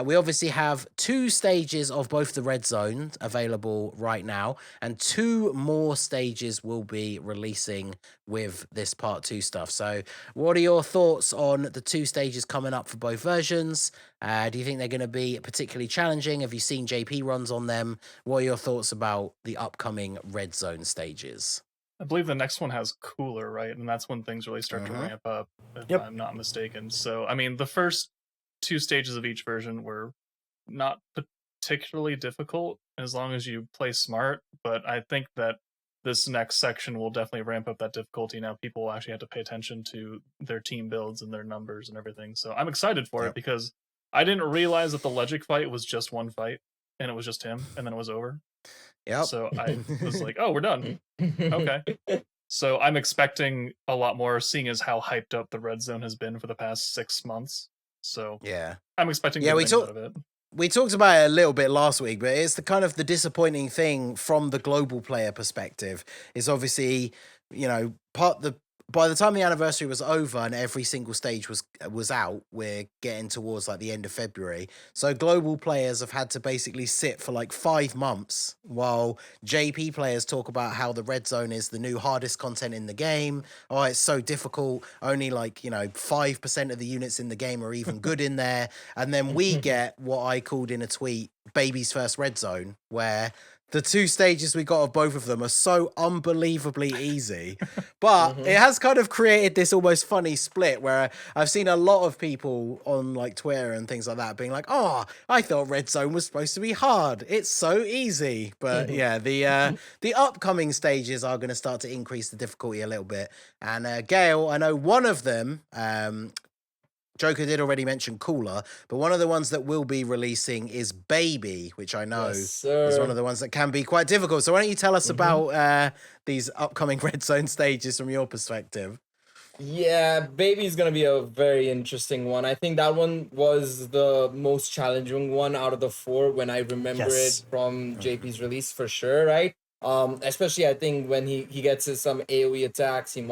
we obviously have 2 stages of both the red zones available right now, and 2 more stages will be releasing with this part 2 stuff. So what are your thoughts on the 2 stages coming up for both versions? Do you think they're going to be particularly challenging? Have you seen JP runs on them? What are your thoughts about the upcoming red zone stages? I believe the next one has cooler, right? And that's when things really start to ramp up, if I'm not mistaken. So, I mean, the first 2 stages of each version were not particularly difficult as long as you play smart, but I think that this next section will definitely ramp up that difficulty. Now people will actually have to pay attention to their team builds and their numbers and everything. So I'm excited for it because I didn't realize that the Legic fight was just one fight and it was just him and then it was over. Yep. So I was like, oh, we're done. Okay. So I'm expecting a lot more, seeing as how hyped up the red zone has been for the past 6 months. So yeah, I'm expecting good things out of it. We talked about it a little bit last week, but it's the kind of the disappointing thing from the global player perspective is obviously, you know, by the time the anniversary was over and every single stage was out, we're getting towards like the end of February. So global players have had to basically sit for like 5 months while JP players talk about how the red zone is the new hardest content in the game. Oh, it's so difficult. Only like, 5% of the units in the game are even good in there. And then we get what I called in a tweet, baby's first red zone, where the 2 stages we got of both of them are so unbelievably easy, but it has kind of created this almost funny split where I've seen a lot of people on like Twitter and things like that being like, oh, I thought Red Zone was supposed to be hard. It's so easy. But yeah, the upcoming stages are going to start to increase the difficulty a little bit. And Gail, I know one of them, Joker did already mention Cooler, but one of the ones that will be releasing is Baby, which I know is one of the ones that can be quite difficult. So why don't you tell us about these upcoming Red Zone stages from your perspective? Yeah, Baby's going to be a very interesting one. I think that one was the most challenging one out of the 4 when I remember it from JP's release for sure, right? Especially I think when he gets his some AoE attacks, he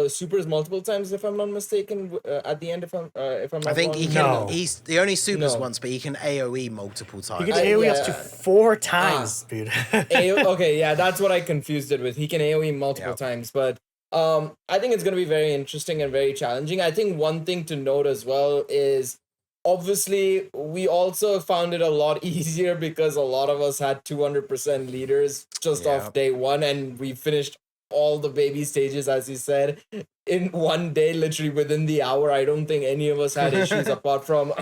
supers multiple times if I'm not mistaken. At the end, if I'm not I think wrong. he can. He only supers once, but he can AoE multiple times. He can AoE up to 4 times, dude. Okay, yeah, that's what I confused it with. He can AoE multiple times, but I think it's gonna be very interesting and very challenging. I think one thing to note as well is, obviously, we also found it a lot easier because a lot of us had 200% leaders just off day 1, and we finished all the baby stages, as you said, in one day, literally within the hour. I don't think any of us had issues apart from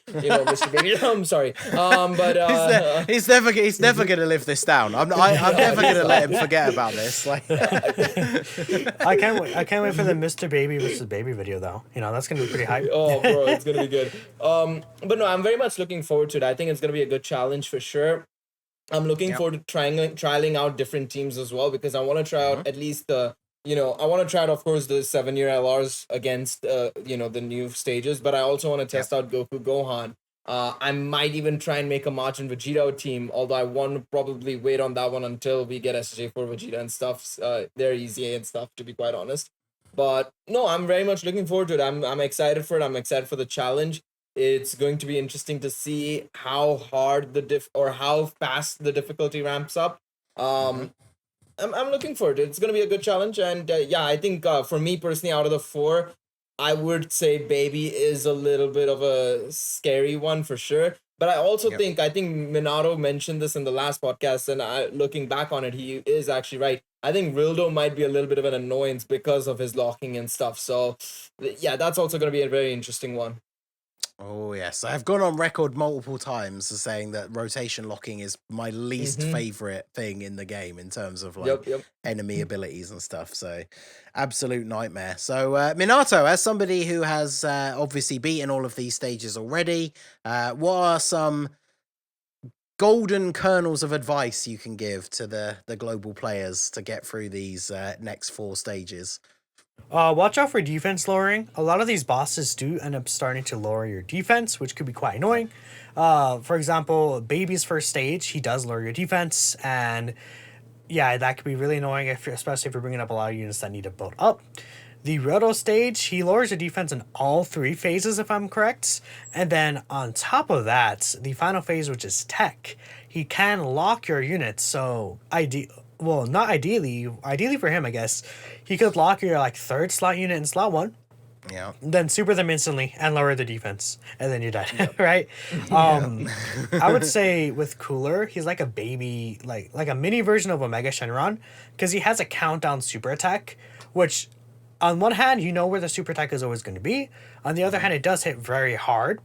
Mr. Baby. I'm sorry. But he's never gonna live this down. I'm never gonna let him forget about this. Like, I can't wait for the Mr. Baby versus Baby video though. That's gonna be pretty hype. Oh, bro, it's gonna be good. But no, I'm very much looking forward to it. I think it's gonna be a good challenge for sure. I'm looking forward to trialing out different teams as well, because I want to try out at least the. I want to try out, of course, the 7-year LRs against, the new stages, but I also want to test out Goku Gohan. I might even try and make a Majin Vegito team, although I want to probably wait on that one until we get SJ4 Vegeta and stuff. They're easy and stuff, to be quite honest. But no, I'm very much looking forward to it. I'm excited for it. I'm excited for the challenge. It's going to be interesting to see how hard or how fast the difficulty ramps up. I'm looking forward to it. It's going to be a good challenge. And I think for me personally, out of the 4, I would say Baby is a little bit of a scary one for sure. But I also think Minato mentioned this in the last podcast, and looking back on it, he is actually right. I think Rildo might be a little bit of an annoyance because of his locking and stuff. So, yeah, that's also going to be a very interesting one. Oh, yes. I've gone on record multiple times as saying that rotation locking is my least favorite thing in the game in terms of like enemy abilities and stuff. So, absolute nightmare. So, Minato, as somebody who has obviously beaten all of these stages already, what are some golden kernels of advice you can give to the global players to get through these next 4 stages? Watch out for defense lowering. A lot of these bosses do end up starting to lower your defense, which could be quite annoying. For example, Baby's first stage, he does lower your defense, and yeah, that could be really annoying, especially if you're bringing up a lot of units that need to build up. The Roto stage, he lowers your defense in all 3 phases, if I'm correct. And then on top of that, the final phase, which is tech, he can lock your units. So, not ideally for him, I guess, he could lock your like 3rd slot unit in slot 1. Yeah. Then super them instantly and lower the defense, and then you're dead, right? I would say with Cooler, he's like a baby, like a mini version of Omega Shenron, because he has a countdown super attack, which on one hand, you know where the super attack is always going to be. On the other hand, it does hit very hard.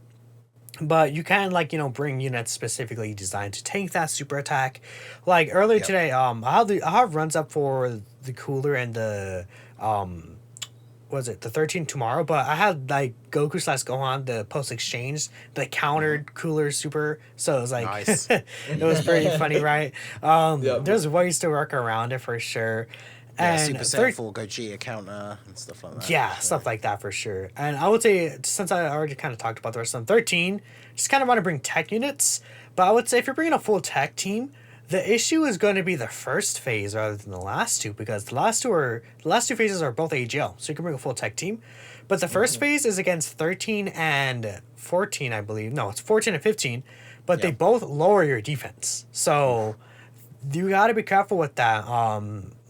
But you can, like, you know, bring units specifically designed to tank that super attack. Like, earlier today, I'll have runs up for the Cooler and the, the 13 tomorrow. But I had, like, Goku / Gohan, the post-exchange, that countered Cooler super. So it was, like, Nice. it was pretty funny, right? There's ways to work around it for sure. Yeah, And Super Saiyan 4 Gogeta counter and stuff like that. yeah, stuff like that for sure. And I would say, since I already kind of talked about the rest of them, 13, just kind of want to bring tech units. But I would say if you're bringing a full tech team, the issue is going to be the first phase rather than the last 2, because the last 2 phases are both AGL, so you can bring a full tech team. But the first phase is against 13 and 14, I believe. No, it's 14 and 15, but they both lower your defense. So you got to be careful with that.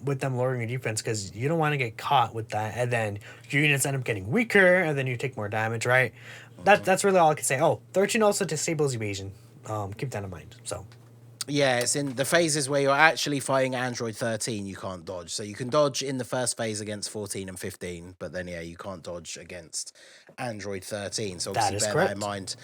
With them lowering your defense, because you don't want to get caught with that, and then your units end up getting weaker, and then you take more damage, right? That's really all I can say. 13 also disables evasion. Keep that in mind. So yeah, it's in the phases where you're actually fighting Android 13, you can't dodge. So you can dodge in the first phase against 14 and 15, but then you can't dodge against Android 13. So obviously bear that in mind.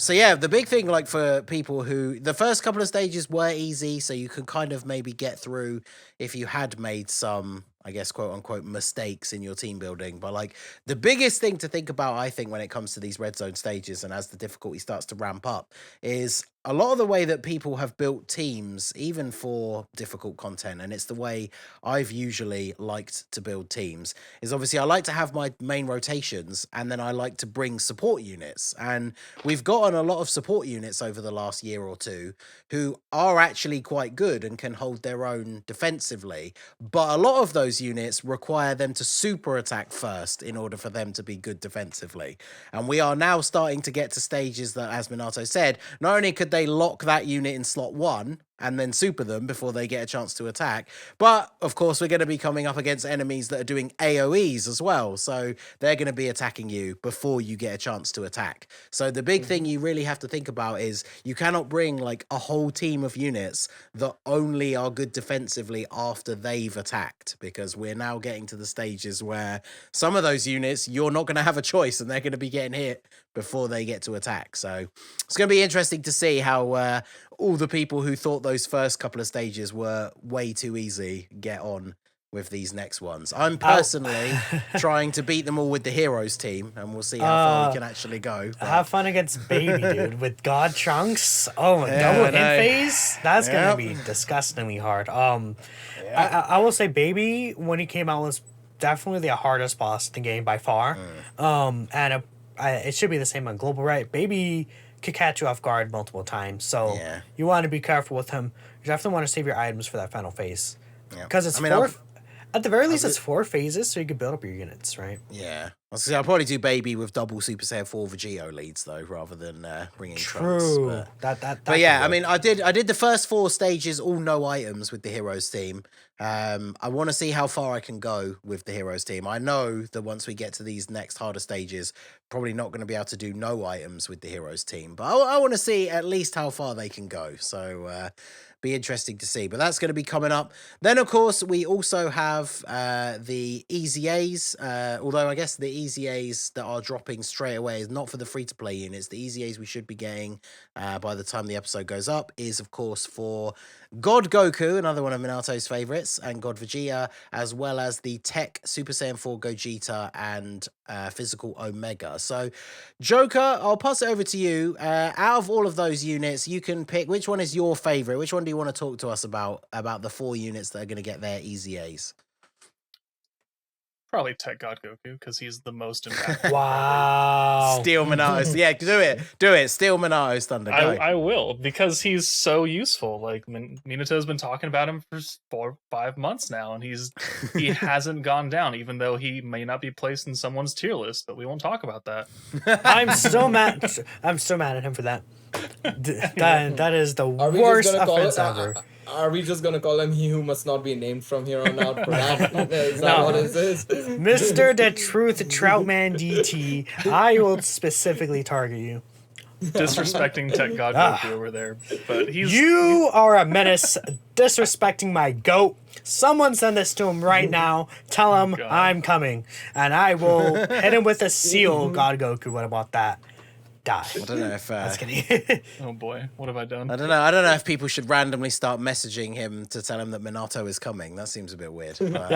So yeah, the big thing, like, for people who the first couple of stages were easy, so you could kind of maybe get through if you had made some, I guess, quote unquote, mistakes in your team building. But like, the biggest thing to think about, I think, when it comes to these red zone stages and as the difficulty starts to ramp up, is a lot of the way that people have built teams, even for difficult content, and it's the way I've usually liked to build teams, is obviously I like to have my main rotations, and then I like to bring support units. And we've gotten a lot of support units over the last year or 2 who are actually quite good and can hold their own defensively. But a lot of those units require them to super attack first in order for them to be good defensively. And we are now starting to get to stages that, as Minato said, not only could they lock that unit in slot 1 and then super them before they get a chance to attack, but of course we're going to be coming up against enemies that are doing AoEs as well, so they're going to be attacking you before you get a chance to attack. So the big thing you really have to think about is you cannot bring like a whole team of units that only are good defensively after they've attacked, because we're now getting to the stages where some of those units you're not going to have a choice and they're going to be getting hit before they get to attack. So it's going to be interesting to see how all the people who thought those first couple of stages were way too easy get on with these next ones. I'm personally trying to beat them all with the heroes team, and we'll see how far we can actually go. But have fun against Baby, dude, with God Trunks. Oh, double in phase? That's gonna be disgustingly hard. I will say Baby, when he came out, was definitely the hardest boss in the game by far. And it should be the same on global, right? Baby could catch you off guard multiple times, so you want to be careful with him. You definitely want to save your items for that final phase, because it's at the very least it's 4 phases, so you can build up your units, right? Yeah, I'll probably do Baby with double Super Saiyan 4 Vegito leads though, rather than bringing Trunks. But yeah, I mean, I did the first 4 stages all no items with the heroes team. I want to see how far I can go with the heroes team. I know that once we get to these next harder stages, probably not going to be able to do no items with the heroes team, but I want to see at least how far they can go. So be interesting to see. But that's going to be coming up. Then, of course, we also have the EZAs. Although I guess the EZAs that are dropping straight away is not for the free-to-play units. The EZAs we should be getting by the time the episode goes up is, of course, for God Goku, another one of Minato's favorites, and God Vegeta, as well as the Tech Super Saiyan 4 Gogeta and Physical Omega. So, Joker, I'll pass it over to you. Out of all of those units, you can pick which one is your favorite. Which one do you want to talk to us about the 4 units that are going to get their EZAs? Probably Tech God Goku, because he's the most impactful. Wow. Steal Minato's. Yeah, do it. Steal Minato's thunder. Go. I will, because he's so useful. Like, Minato's been talking about him for 4-5 months now, and he hasn't gone down, even though he may not be placed in someone's tier list, but we won't talk about that. I'm still mad at him for that. That is the worst offense ever. Are we just gonna call him he who must not be named from here on out for that? Is that what it is? Mr. The Truth Troutman DT, I will specifically target you. Disrespecting Tech God Goku over there. But You are a menace, disrespecting my goat. Someone send this to him right now. Tell him I'm coming. And I will hit him with a seal, God Goku. What about that? Die. I don't know if That's kidding. Oh boy, what have I done? I don't know if people should randomly start messaging him to tell him that Minato is coming. That seems a bit weird. But,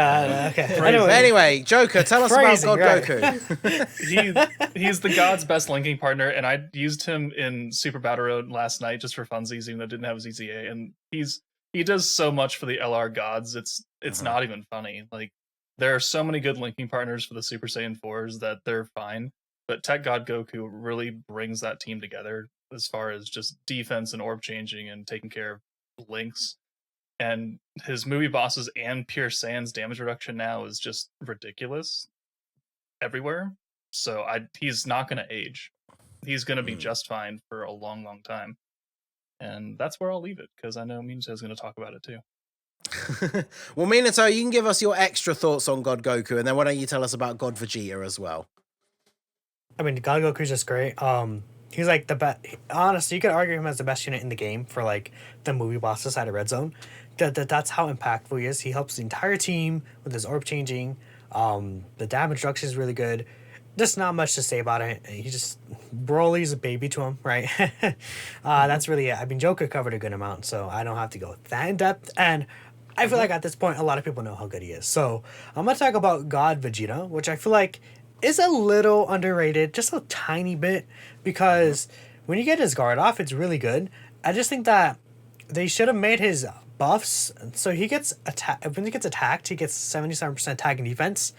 Okay. Anyway, Joker, tell us about God right. Goku. He's the god's best linking partner, and I used him in Super Battle Road last night just for funsies, even though I didn't have his EZA. And he does so much for the LR gods. It's not even funny. Like, there are so many good linking partners for the Super Saiyan 4s that they're fine. But Tech God Goku really brings that team together as far as just defense and orb changing and taking care of links. And his movie bosses and Pure Saiyan's damage reduction now is just ridiculous everywhere. So he's not going to age. He's going to be just fine for a long, long time. And that's where I'll leave it, because I know Minato is going to talk about it too. Well, Minato, you can give us your extra thoughts on God Goku, and then why don't you tell us about God Vegeta as well? I mean, God Goku's just great. He's like the best. Honestly, you could argue him as the best unit in the game for like the movie bosses side of Red Zone. That's how impactful he is. He helps the entire team with his orb changing. The damage reduction is really good. Just not much to say about it. He just Broly's a baby to him, right? That's really it. I mean, Joker covered a good amount, so I don't have to go that in depth. And I feel like at this point, a lot of people know how good he is. So I'm gonna talk about God Vegeta, which I feel like is a little underrated, just a tiny bit, because when you get his guard off, it's really good. I just think that they should have made his buffs so he gets when he gets attacked, he gets 77% attack and defense.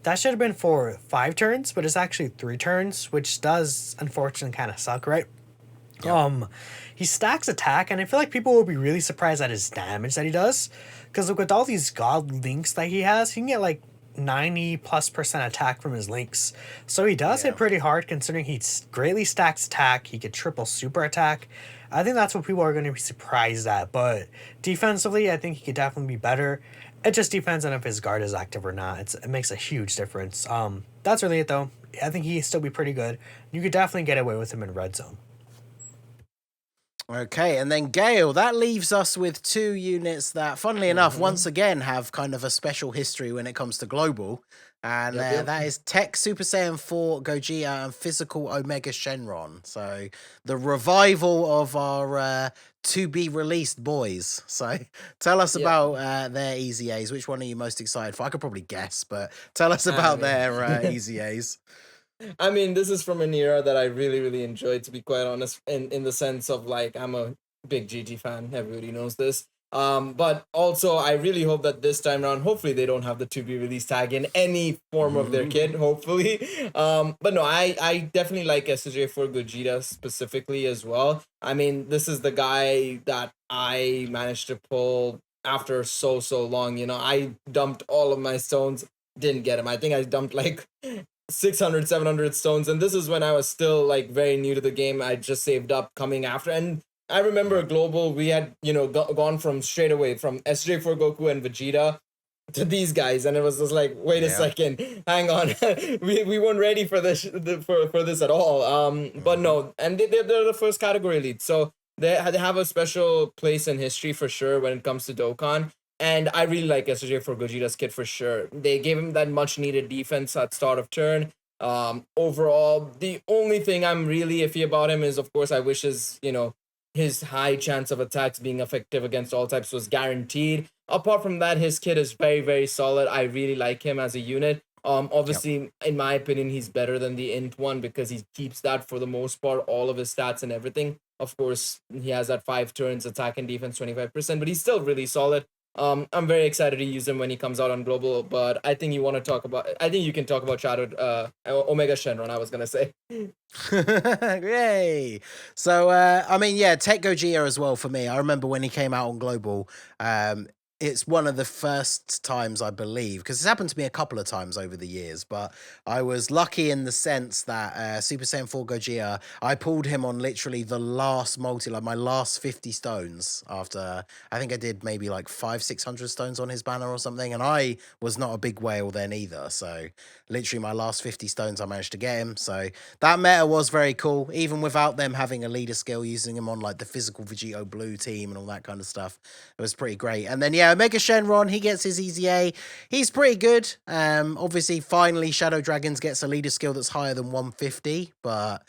That should have been for 5 turns, but it's actually 3 turns, which does unfortunately kind of suck, right? Yep. He stacks attack, and I feel like people will be really surprised at his damage that he does, because look, with all these god links that he has, he can get like 90+% attack from his links. So he does hit pretty hard, considering he greatly stacks attack. He could triple super attack. I think that's what people are going to be surprised at. But defensively, I think he could definitely be better. It just depends on if his guard is active or not. It makes a huge difference. That's really it, though. I think he'd still be pretty good. You could definitely get away with him in Red Zone. Okay, and then Gale, that leaves us with 2 units that, funnily enough, once again have kind of a special history when it comes to global. And that is Tech Super Saiyan 4 Gogeta and Physical Omega Shenron. So the revival of our to-be-released boys. So tell us about their EZAs. Which one are you most excited for? I could probably guess, but tell us about their EZAs. I mean, this is from an era that I really, really enjoyed, to be quite honest, in the sense of, like, I'm a big GT fan. Everybody knows this. But also, I really hope that this time around, hopefully they don't have the to-be-released tag in any form of their kit, hopefully. But no, I definitely like SJ for Gogeta specifically as well. I mean, this is the guy that I managed to pull after so long. You know, I dumped all of my stones, didn't get him. I think I dumped, like, 600, 700 stones, and this is when I was still like very new to the game. I just saved up coming after, and I remember global we had, you know, gone from straight away from SJ for Goku and Vegeta to these guys, and it was just like, wait a second, hang on, we weren't ready for this for this at all. But no, and they're the first category lead, so They have a special place in history for sure when it comes to Dokkan. And I really like SJ for Gogeta's kit for sure. They gave him that much needed defense at start of turn. Overall, the only thing I'm really iffy about him is, of course, I wish his high chance of attacks being effective against all types was guaranteed. Apart from that, his kit is very, very solid. I really like him as a unit. Obviously, in my opinion, he's better than the int one because he keeps that for the most part, all of his stats and everything. Of course, he has that 5 turns, attack and defense 25%, but he's still really solid. I'm very excited to use him when he comes out on global, but I think you can talk about Shadow Omega Shenron, I was gonna say. Yay! So I mean, yeah, Tech Gogeta as well for me. I remember when he came out on global. It's one of the first times, I believe, because it's happened to me a couple of times over the years, but I was lucky in the sense that Super Saiyan 4 Gogeta, I pulled him on literally the last multi, like my last 50 stones after, I think I did maybe like 500-600 stones on his banner or something, and I was not a big whale then either, so literally my last 50 stones I managed to get him, so that meta was very cool, even without them having a leader skill, using him on like the physical Vegito Blue team and all that kind of stuff. It was pretty great. And then, yeah, Omega Shenron, he gets his EZA. He's pretty good. Obviously, finally, Shadow Dragons gets a leader skill that's higher than 150, but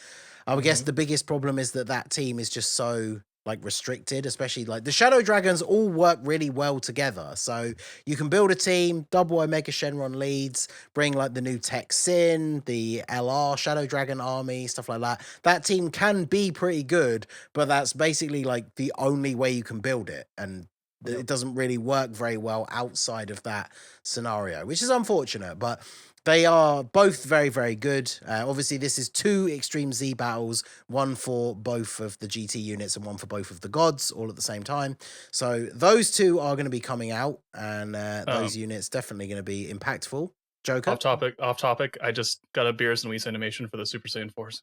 I would guess the biggest problem is that team is just so like restricted, especially like the Shadow Dragons all work really well together. So you can build a team, double Omega Shenron leads, bring like the new Tech Sin, the LR Shadow Dragon army, stuff like that. That team can be pretty good, but that's basically like the only way you can build it. And it doesn't really work very well outside of that scenario, which is unfortunate, but they are both very, very good. Obviously, this is 2 Extreme Z battles, one for both of the GT units and one for both of the gods, all at the same time. So those 2 are going to be coming out, and those units definitely going to be impactful. Joker? Off topic. I just got a Beerus and Whis animation for the Super Saiyan 4s.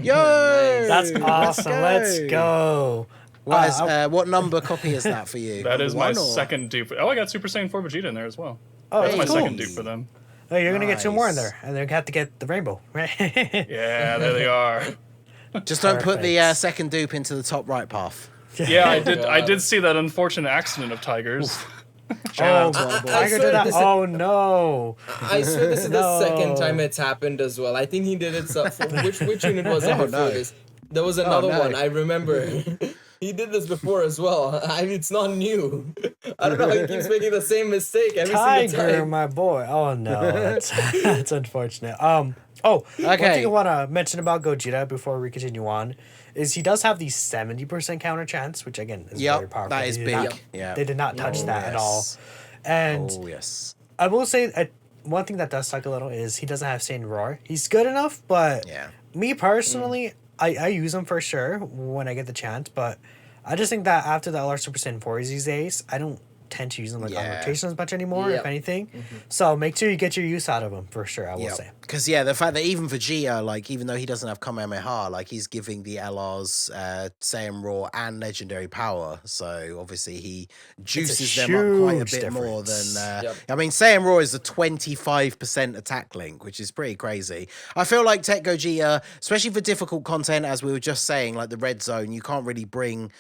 Yo! That's awesome. Let's go. What number copy is that for you? That is my One or? second dupe. Oh, I got Super Saiyan 4 Vegeta in there as well. Oh, That's my cool. second dupe for them. Oh, you're gonna get 2 more in Nice. there, and then you have to get the rainbow, right? Yeah, there they are. Just don't put the Perfect. second dupe into the top right path. Yeah, I did see that unfortunate accident of Tigers. Oh, boy. Tiger swear did that. this is- Oh no! I swear this is the second No. time it's happened as well. I think he did it. Which unit was it Oh, before no. this? There was another no. one. I remember. He did this before as well. It's not new. I don't know how he keeps making the same mistake every single Tiger, time. my boy. Oh no, that's unfortunate. One thing Okay. I want to mention about Gogeta before we continue on is he does have the 70% counter chance, which again is very Yep, powerful. that is They big. did not- Yeah. They did not touch Oh, that at all. yes. And Oh, yes. I will say one thing that does suck a little is he doesn't have Saiyan Roar. He's good enough, but Yeah. me personally, I use him for sure when I get the chance, but I just think that after the LR Super Saiyan 4s these days, I don't tend to use them like on Yeah. rotation as much anymore, Yep. if anything. So make sure you get your use out of them for sure, I will say. Because, yeah, the fact that even Vegeta, like, even though he doesn't have Kamehameha, like, he's giving the LRs Saiyan Raw and Legendary Power. So, obviously, he juices them up quite a huge bit more than... difference. Yep. I mean, Saiyan Raw is a 25% attack link, which is pretty crazy. I feel like Tech Gogeta, especially for difficult content, as we were just saying, like the Red Zone, you can't really bring...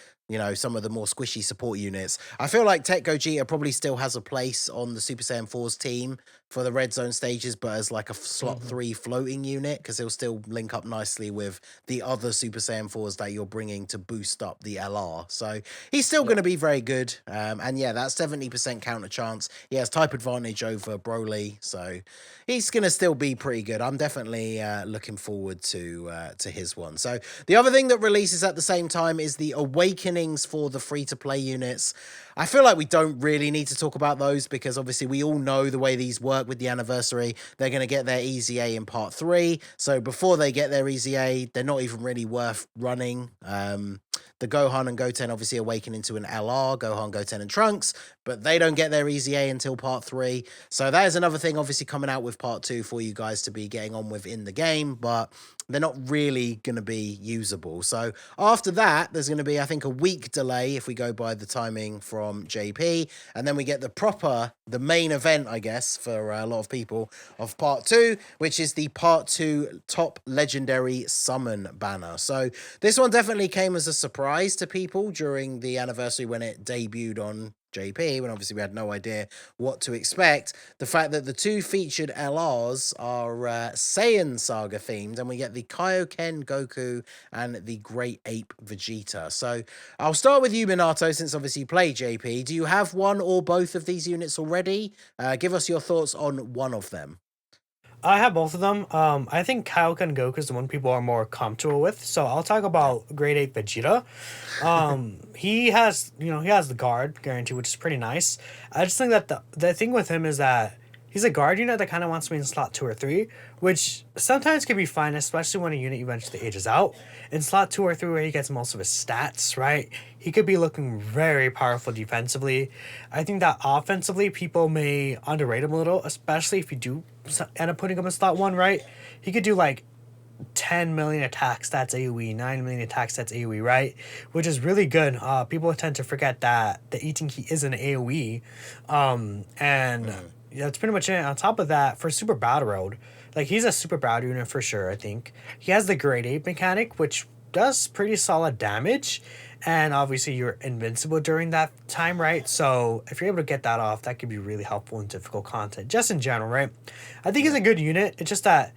some of the more squishy support units. I feel like Tech Gogeta probably still has a place on the Super Saiyan 4's team for the Red Zone stages, but as like a slot 3 floating unit, because he'll still link up nicely with the other Super Saiyan 4s that you're bringing to boost up the LR. So he's still going to be very good. And yeah, that 70% counter chance. He has type advantage over Broly, so he's going to still be pretty good. I'm definitely looking forward to his one. So the other thing that releases at the same time is the Awakenings for the free-to-play units. I feel like we don't really need to talk about those because obviously we all know the way these work with the anniversary. They're going to get their EZA in part 3. So before they get their EZA, they're not even really worth running. The Gohan and Goten obviously awaken into an LR, Gohan, Goten, and Trunks. but they don't get their EZA until part 3. So that is another thing obviously coming out with part 2 for you guys to be getting on with in the game, but they're not really going to be usable. So after that, there's going to be, I think, a week delay if we go by the timing from JP, and then we get the main event, I guess, for a lot of people, of part 2, which is the part 2 top legendary summon banner. So this one definitely came as a surprise to people during the anniversary when it debuted on JP, when obviously we had no idea what to expect. The fact that the 2 featured LRs are Saiyan Saga themed, and we get the Kaioken Goku and the Great Ape Vegeta. So I'll start with you, Minato, since obviously you play JP. Do you have one or both of these units already? Give us your thoughts on one of them. I have both of them. I think Kaioken Goku is the one people are more comfortable with. So I'll talk about Grade 8 Vegeta. He has the guard guarantee, which is pretty nice. I just think that the thing with him is that he's a guard unit that kind of wants to be in slot 2 or 3, which sometimes can be fine, especially when a unit eventually ages out. In slot 2 or 3, where he gets most of his stats, right? He could be looking very powerful defensively. I think that offensively, people may underrate him a little, especially if you do end up putting him in slot 1, right? He could do like 10 million attack stats AoE, 9 million attack stats AoE, right? Which is really good. People tend to forget that the eating key is an AoE. That's pretty much it. On top of that, for Super Battle Road, like, he's a Super Battle unit for sure, I think. He has the Grade 8 mechanic, which does pretty solid damage. And obviously, you're invincible during that time, right? So if you're able to get that off, that could be really helpful in difficult content, just in general, right? I think he's a good unit. It's just that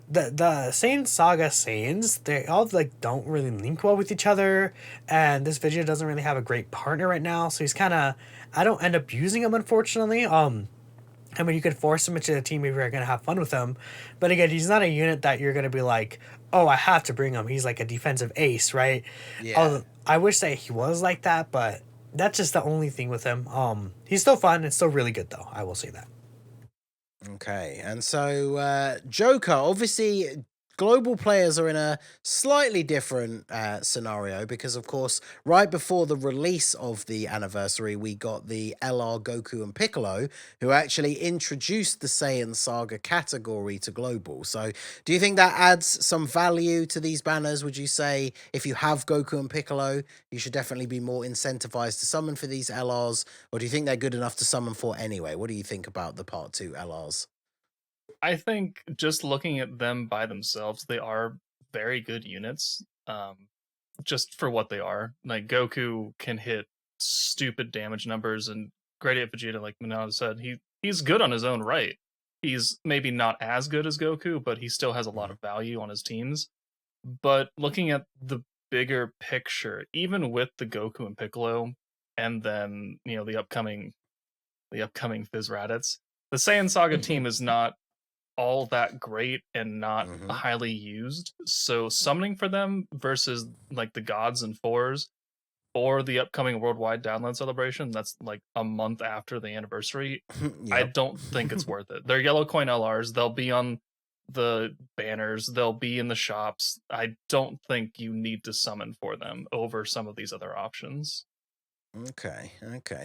the Saiyan Saga Saiyans, they all like don't really link well with each other, and this Vegeta doesn't really have a great partner right now, so he's kind of, I don't end up using him, unfortunately. I mean, you could force him into the team if you're going to have fun with him. But again, he's not a unit that you're going to be like, oh, I have to bring him. He's like a defensive ace, right? Yeah. I wish that he was like that, but that's just the only thing with him. He's still fun. It's still really good, though. I will say that. Okay, and so Joker, obviously global players are in a slightly different scenario because, of course, right before the release of the anniversary, we got the LR, Goku, and Piccolo, who actually introduced the Saiyan Saga category to global. So do you think that adds some value to these banners? Would you say if you have Goku and Piccolo, you should definitely be more incentivized to summon for these LRs? Or do you think they're good enough to summon for anyway? What do you think about the Part 2 LRs? I think just looking at them by themselves, they are very good units. Just for what they are. Like, Goku can hit stupid damage numbers, and Great Ape Vegeta, like Minato said, he's good on his own right. He's maybe not as good as Goku, but he still has a lot of value on his teams. But looking at the bigger picture, even with the Goku and Piccolo, and then the upcoming Fizz Raditz, the Saiyan Saga team is not all that great and not highly used. So summoning for them versus like the gods and fours or the upcoming worldwide download celebration, that's like a month after the anniversary, I don't think it's worth it. They're yellow coin LRs. They'll be on the banners. They'll be in the shops. I don't think you need to summon for them over some of these other options. Okay.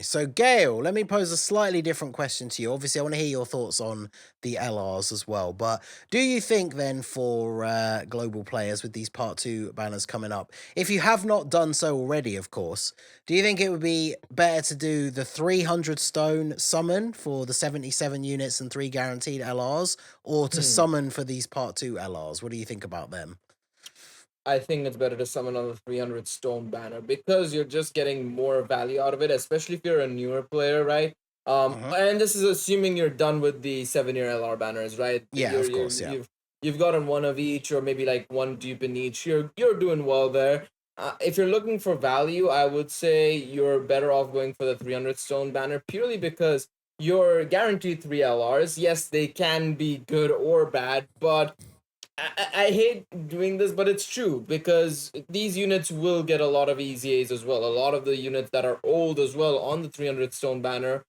So, Gail, let me pose a slightly different question to you. Obviously, I want to hear your thoughts on the LRs as well. But do you think then for global players with these Part 2 banners coming up, if you have not done so already, of course, do you think it would be better to do the 300 stone summon for the 77 units and 3 guaranteed LRs, or to summon for these Part 2 LRs? What do you think about them? I think it's better to summon on the 300 stone banner because you're just getting more value out of it, especially if you're a newer player, right? And this is assuming you're done with the 7-year LR banners, right? Yeah, of course, yeah. You've gotten one of each, or maybe like one dupe in each. You're doing well there. If you're looking for value, I would say you're better off going for the 300 stone banner purely because you're guaranteed 3 LRs. Yes, they can be good or bad, but I hate doing this, but it's true because these units will get a lot of EZAs as well. A lot of the units that are old as well on the 300 stone banner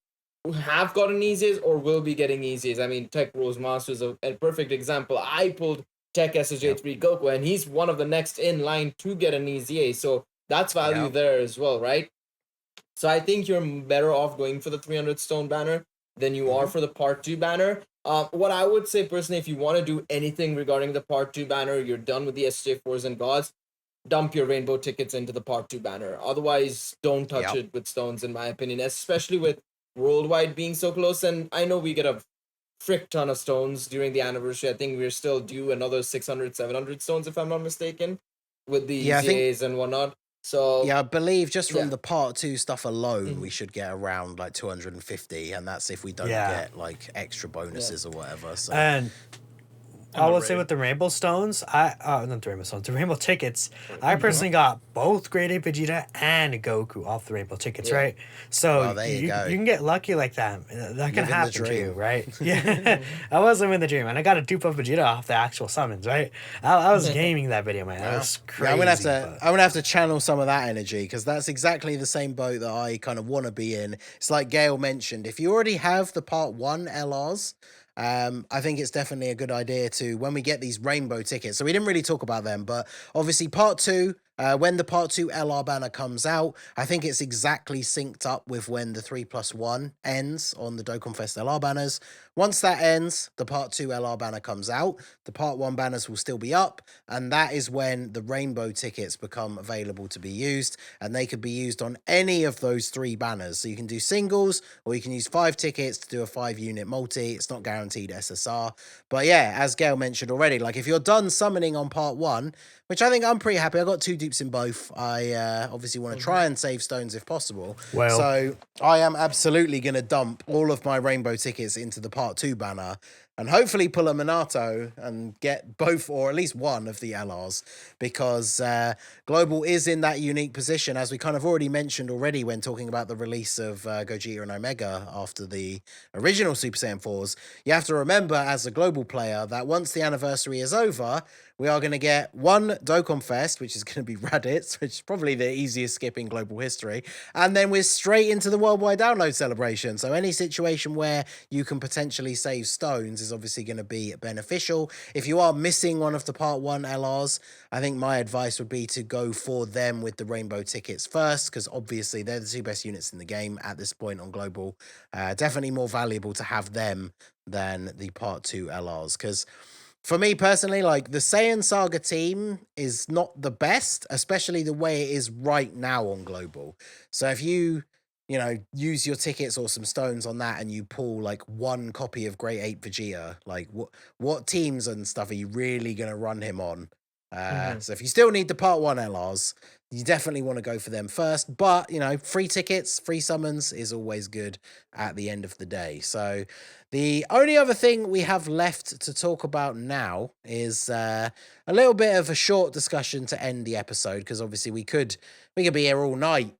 have gotten EZAs or will be getting EZAs. I mean, Tech Rose Master is a perfect example. I pulled Tech SSJ3 Goku, and he's one of the next in line to get an EZA. So that's value there as well, right? So I think you're better off going for the 300 stone banner than you are for the part 2 banner. What I would say personally, if you want to do anything regarding the part 2 banner, you're done with the SJ4s and gods, dump your rainbow tickets into the part 2 banner. Otherwise, don't touch it with stones, in my opinion, especially with worldwide being so close. And I know we get a frick ton of stones during the anniversary. I think we're still due another 600, 700 stones, if I'm not mistaken, with the EZAs and whatnot. So yeah, I believe just from the part 2 stuff alone, we should get around like 250, and that's if we don't get like extra bonuses or whatever. So and I will say with the rainbow stones, not the rainbow stones, the rainbow tickets, I personally got both Grade 8 Vegeta and Goku off the rainbow tickets, right? So there you you go. can get lucky like that. That can happen to you, dream. right? Yeah, I was living the dream, and I got a dupe of Vegeta off the actual summons, right? I was gaming that video, man. That was crazy. Yeah, I'm gonna have to channel some of that energy, because that's exactly the same boat that I kind of want to be in. It's like Gail mentioned, if you already have the part 1 LRs, I think it's definitely a good idea to, when we get these rainbow tickets, so we didn't really talk about them, but obviously part 2, when the part 2 LR banner comes out, I think it's exactly synced up with when the 3+1 ends on the Dokkan Fest LR banners. Once that ends, the part 2 LR banner comes out, the part 1 banners will still be up, and that is when the rainbow tickets become available to be used, and they could be used on any of those 3 banners. So you can do singles, or you can use 5 tickets to do a 5-unit multi. It's not guaranteed SSR. But yeah, as Gail mentioned already, like if you're done summoning on part 1, which I think I'm pretty happy, I got 2 dupes in both. I obviously want to try and save stones if possible. Well, so I am absolutely going to dump all of my rainbow tickets into the part 2 banner, and hopefully pull a Minato and get both, or at least one of the LRs, because Global is in that unique position, as we kind of already mentioned already when talking about the release of Gogeta and Omega after the original Super Saiyan 4s. You have to remember, as a Global player, that once the anniversary is over, we are going to get one Dokkan Fest, which is going to be Raditz, which is probably the easiest skip in Global history, and then we're straight into the worldwide download celebration. So any situation where you can potentially save stones is obviously going to be beneficial. If you are missing one of the part 1 LRs, I think my advice would be to go for them with the rainbow tickets first, because obviously they're the 2 best units in the game at this point on Global. Definitely more valuable to have them than the part 2 LRs, because for me personally, like, the Saiyan Saga team is not the best, especially the way it is right now on Global. So if you use your tickets or some stones on that and you pull like 1 copy of Grade 8 Vegeta, like what teams and stuff are you really going to run him on? So if you still need the part 1 LRs, you definitely want to go for them first. But, free tickets, free summons is always good at the end of the day. So the only other thing we have left to talk about now is a little bit of a short discussion to end the episode, because obviously we could be here all night,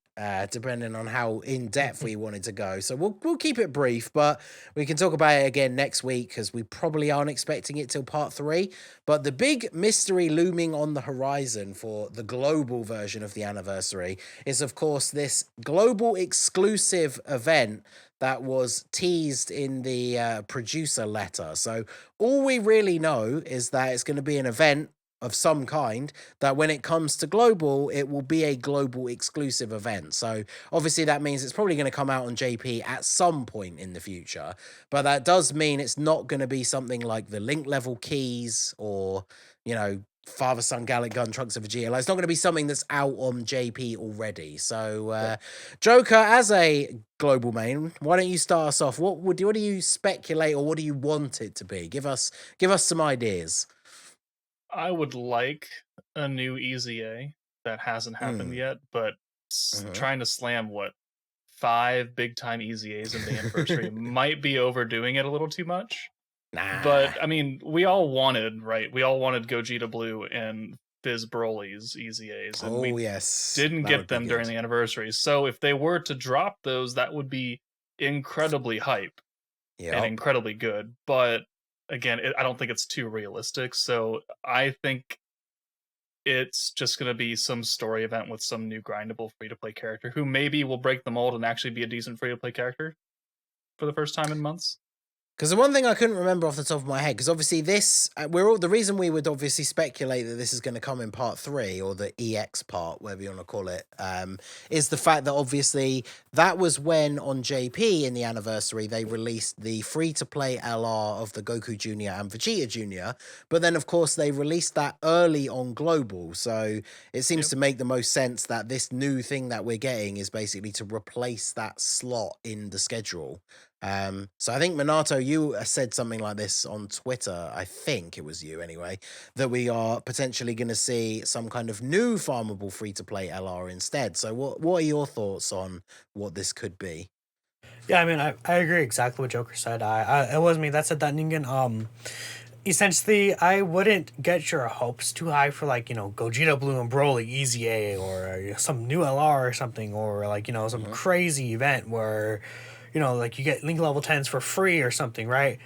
depending on how in depth we wanted to go. So we'll keep it brief, but we can talk about it again next week, because we probably aren't expecting it till part 3. But the big mystery looming on the horizon for the global version of the anniversary is, of course, this global exclusive event that was teased in the producer letter. So all we really know is that it's going to be an event of some kind, that when it comes to global, it will be a global exclusive event. So obviously that means it's probably going to come out on JP at some point in the future, but that does mean it's not going to be something like the link level keys or, Father Son Gallic Gun Trunks of Vegeta. Like, it's not going to be something that's out on JP already. So Joker, as a global main, why don't you start us off? What do you speculate, or what do you want it to be? Give us some ideas. I would like a new EZA that hasn't happened yet, but trying to slam 5 big time EZAs in the anniversary might be overdoing it a little too much. Nah. But I mean, we all wanted Gogeta Blue and Fizz Broly's EZAs, and we didn't get them during the anniversary. So if they were to drop those, that would be incredibly hype and incredibly good. But again, I don't think it's too realistic. So I think it's just going to be some story event with some new grindable free-to-play character who maybe will break the mold and actually be a decent free-to-play character for the first time in months. Because the one thing I couldn't remember off the top of my head, because obviously this, the reason we would obviously speculate that this is going to come in part 3 or the EX part, whatever you want to call it, is the fact that obviously that was when on JP in the anniversary they released the free-to-play LR of the Goku Jr. and Vegeta Jr. But then of course they released that early on Global, so it seems to make the most sense that this new thing that we're getting is basically to replace that slot in the schedule. So I think Minato, you said something like this on Twitter, I think it was you anyway, that we are potentially going to see some kind of new farmable free-to-play LR instead. So what are your thoughts on what this could be? Yeah, I mean, I agree exactly what Joker said. It was me that said that, Ningen. Essentially, I wouldn't get your hopes too high for, like, Gogeta Blue and Broly EZA or some new LR or something, or, like, some crazy event where, like, you get Link level 10s for free or something, right?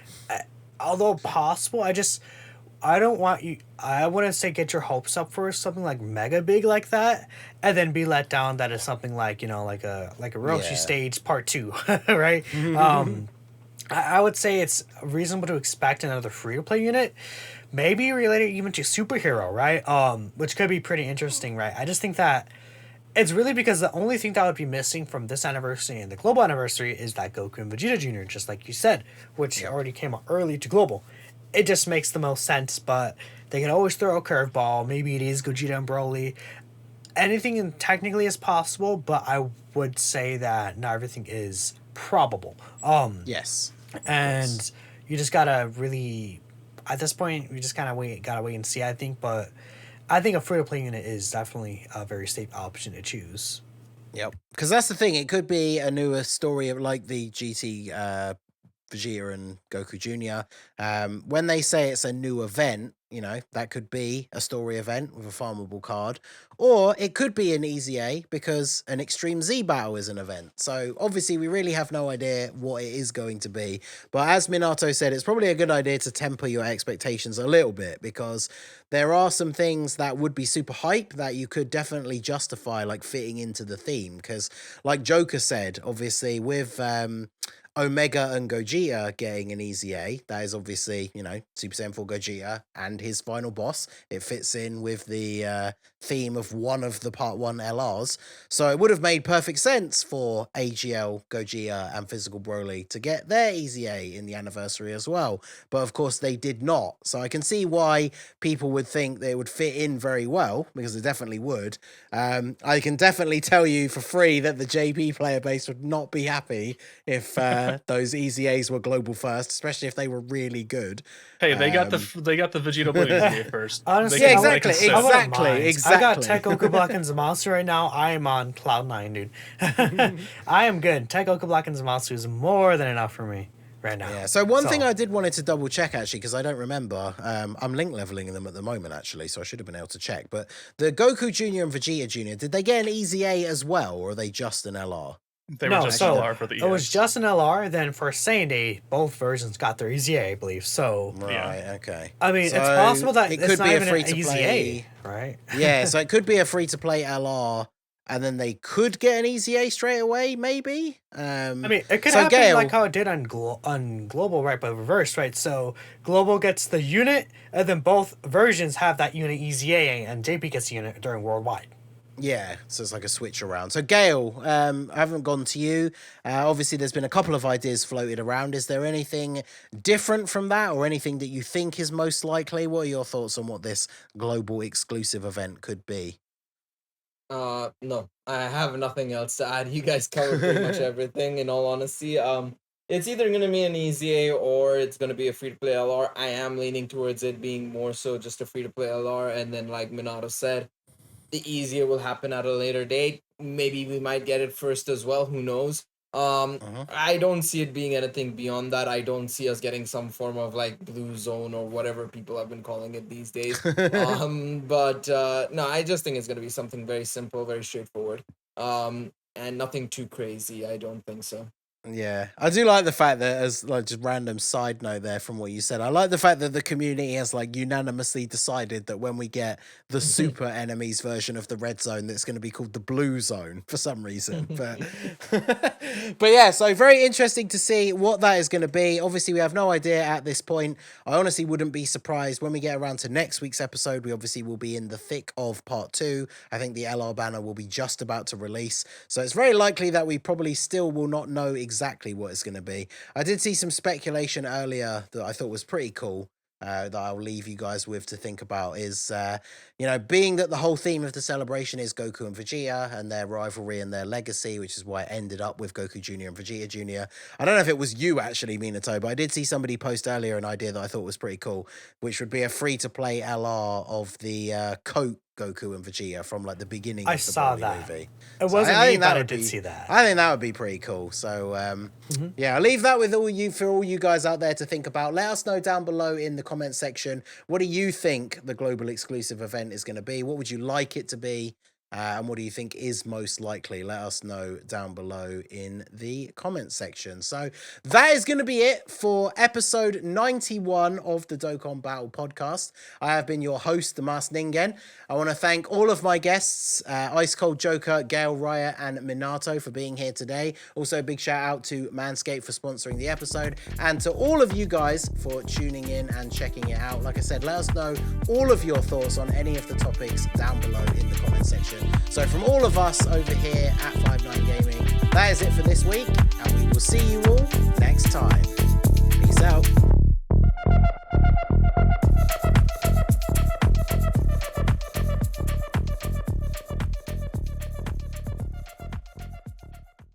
Although possible, I wouldn't say get your hopes up for something like mega big like that, and then be let down that is something like, like a Roshi stage part 2, right? I would say it's reasonable to expect another free-to-play unit, maybe related even to superhero, right? Which could be pretty interesting, right? I just think that it's really because the only thing that would be missing from this anniversary and the global anniversary is that Goku and Vegeta Jr., just like you said, which already came out early to global. It just makes the most sense, but they can always throw a curveball. Maybe it is Gogeta and Broly. Anything technically is possible, but I would say that not everything is probable. Yes. And you just gotta really, at this point, we just gotta wait and see, I think. But I think a free-to-play unit is definitely a very safe option to choose. Yep. Because that's the thing. It could be a newer story of like the GT Vegeta and Goku Jr. When they say it's a new event, that could be a story event with a farmable card, or it could be an EZA because an Extreme Z battle is an event. So obviously we really have no idea what it is going to be. But as Minato said, it's probably a good idea to temper your expectations a little bit, because there are some things that would be super hype that you could definitely justify like fitting into the theme. Because like Joker said, obviously with Omega and Gogeta getting an EZA, that is obviously, Super Saiyan 4 Gogeta and his final boss. It fits in with the theme of one of the Part 1 LRs. So it would have made perfect sense for AGL, Gogeta, and Physical Broly to get their EZA in the anniversary as well. But of course they did not. So I can see why people would think they would fit in very well, because they definitely would. I can definitely tell you for free that the JP player base would not be happy if those EZAs were global first, especially if they were really good. Hey, they got the Vegito Blue EZA first. Honestly, Yeah, They can exactly. sell it. I got Tech Goku Black and Zamasu right now. I am on cloud 9, dude. I am good. Tech Goku Black and Zamasu is more than enough for me right now. Yeah. So one thing I did wanted to double check actually, because I don't remember. I'm link leveling them at the moment actually, so I should have been able to check. But the Goku Jr. and Vegeta Jr., did they get an EZA as well, or are they just an LR? They were just LR for the EX. It was just an LR. Then for Saiyan Day, both versions got their EZA, I believe. So Right. Okay. I mean, So it's possible that it it's could not be a even free an to EZA, play. right? Yeah. So it could be a free to play LR. And then they could get an EZA straight away, maybe. I mean, it could so happen Gale, like how it did on Global, right? But reverse, right? So Global gets the unit, and then both versions have that unit EZA, and JP gets the unit during Worldwide. Yeah, so it's like a switch around. So Gale, I haven't gone to you. Obviously, there's been a couple of ideas floated around. Is there anything different from that, or anything that you think is most likely? What are your thoughts on what this global exclusive event could be? No, I have nothing else to add. You guys covered pretty much everything, in all honesty. It's either going to be an EZA or it's going to be a free-to-play LR. I am leaning towards it being more so just a free-to-play LR, and then like Minato said, the EZA will happen at a later date. Maybe we might get it first as well, who knows. I don't see it being anything beyond that. I don't see us getting some form of like blue zone or whatever people have been calling it these days. But no, I just think it's going to be something very simple, very straightforward. And nothing too crazy. I don't think so. Yeah, I do like the fact that, as like just random side note there from what you said, I like the fact that the community has like unanimously decided that when we get the super enemies version of the red zone, that's going to be called the blue zone for some reason. But but yeah, so very interesting to see what that is going to be. Obviously, we have no idea at this point. I honestly wouldn't be surprised when we get around to next week's episode. We obviously will be in the thick of part 2. I think the LR banner will be just about to release, so it's very likely that we probably still will not know exactly what it's going to be. I did see some speculation earlier that I thought was pretty cool, that I'll leave you guys with to think about is, you know, being that the whole theme of the celebration is Goku and Vegeta and their rivalry and their legacy, which is why it ended up with Goku Jr. and Vegeta Jr. I don't know if it was you actually, Minato, but I did see somebody post earlier an idea that I thought was pretty cool, which would be a free-to-play LR of the Coat Goku and Vegeta from like the beginning of the Broly movie. It wasn't me, but I did see that. I think that would be pretty cool. So yeah, I'll leave that with all you guys out there to think about. Let us know down below in the comment section, what do you think the global exclusive event is going to be? What would you like it to be? And what do you think is most likely? Let us know down below in the comment section. So that is going to be it for episode 91 of the Dokkan Battle Podcast. I have been your host, the Masked Ningen. I want to thank all of my guests, Ice Cold Joker, Gale Raya, and Minato for being here today. Also, a big shout out to Manscaped for sponsoring the episode, and to all of you guys for tuning in and checking it out. Like I said, let us know all of your thoughts on any of the topics down below in the comment section. So from all of us over here at 59 Gaming, that is it for this week, and we will see you all next time. Peace out.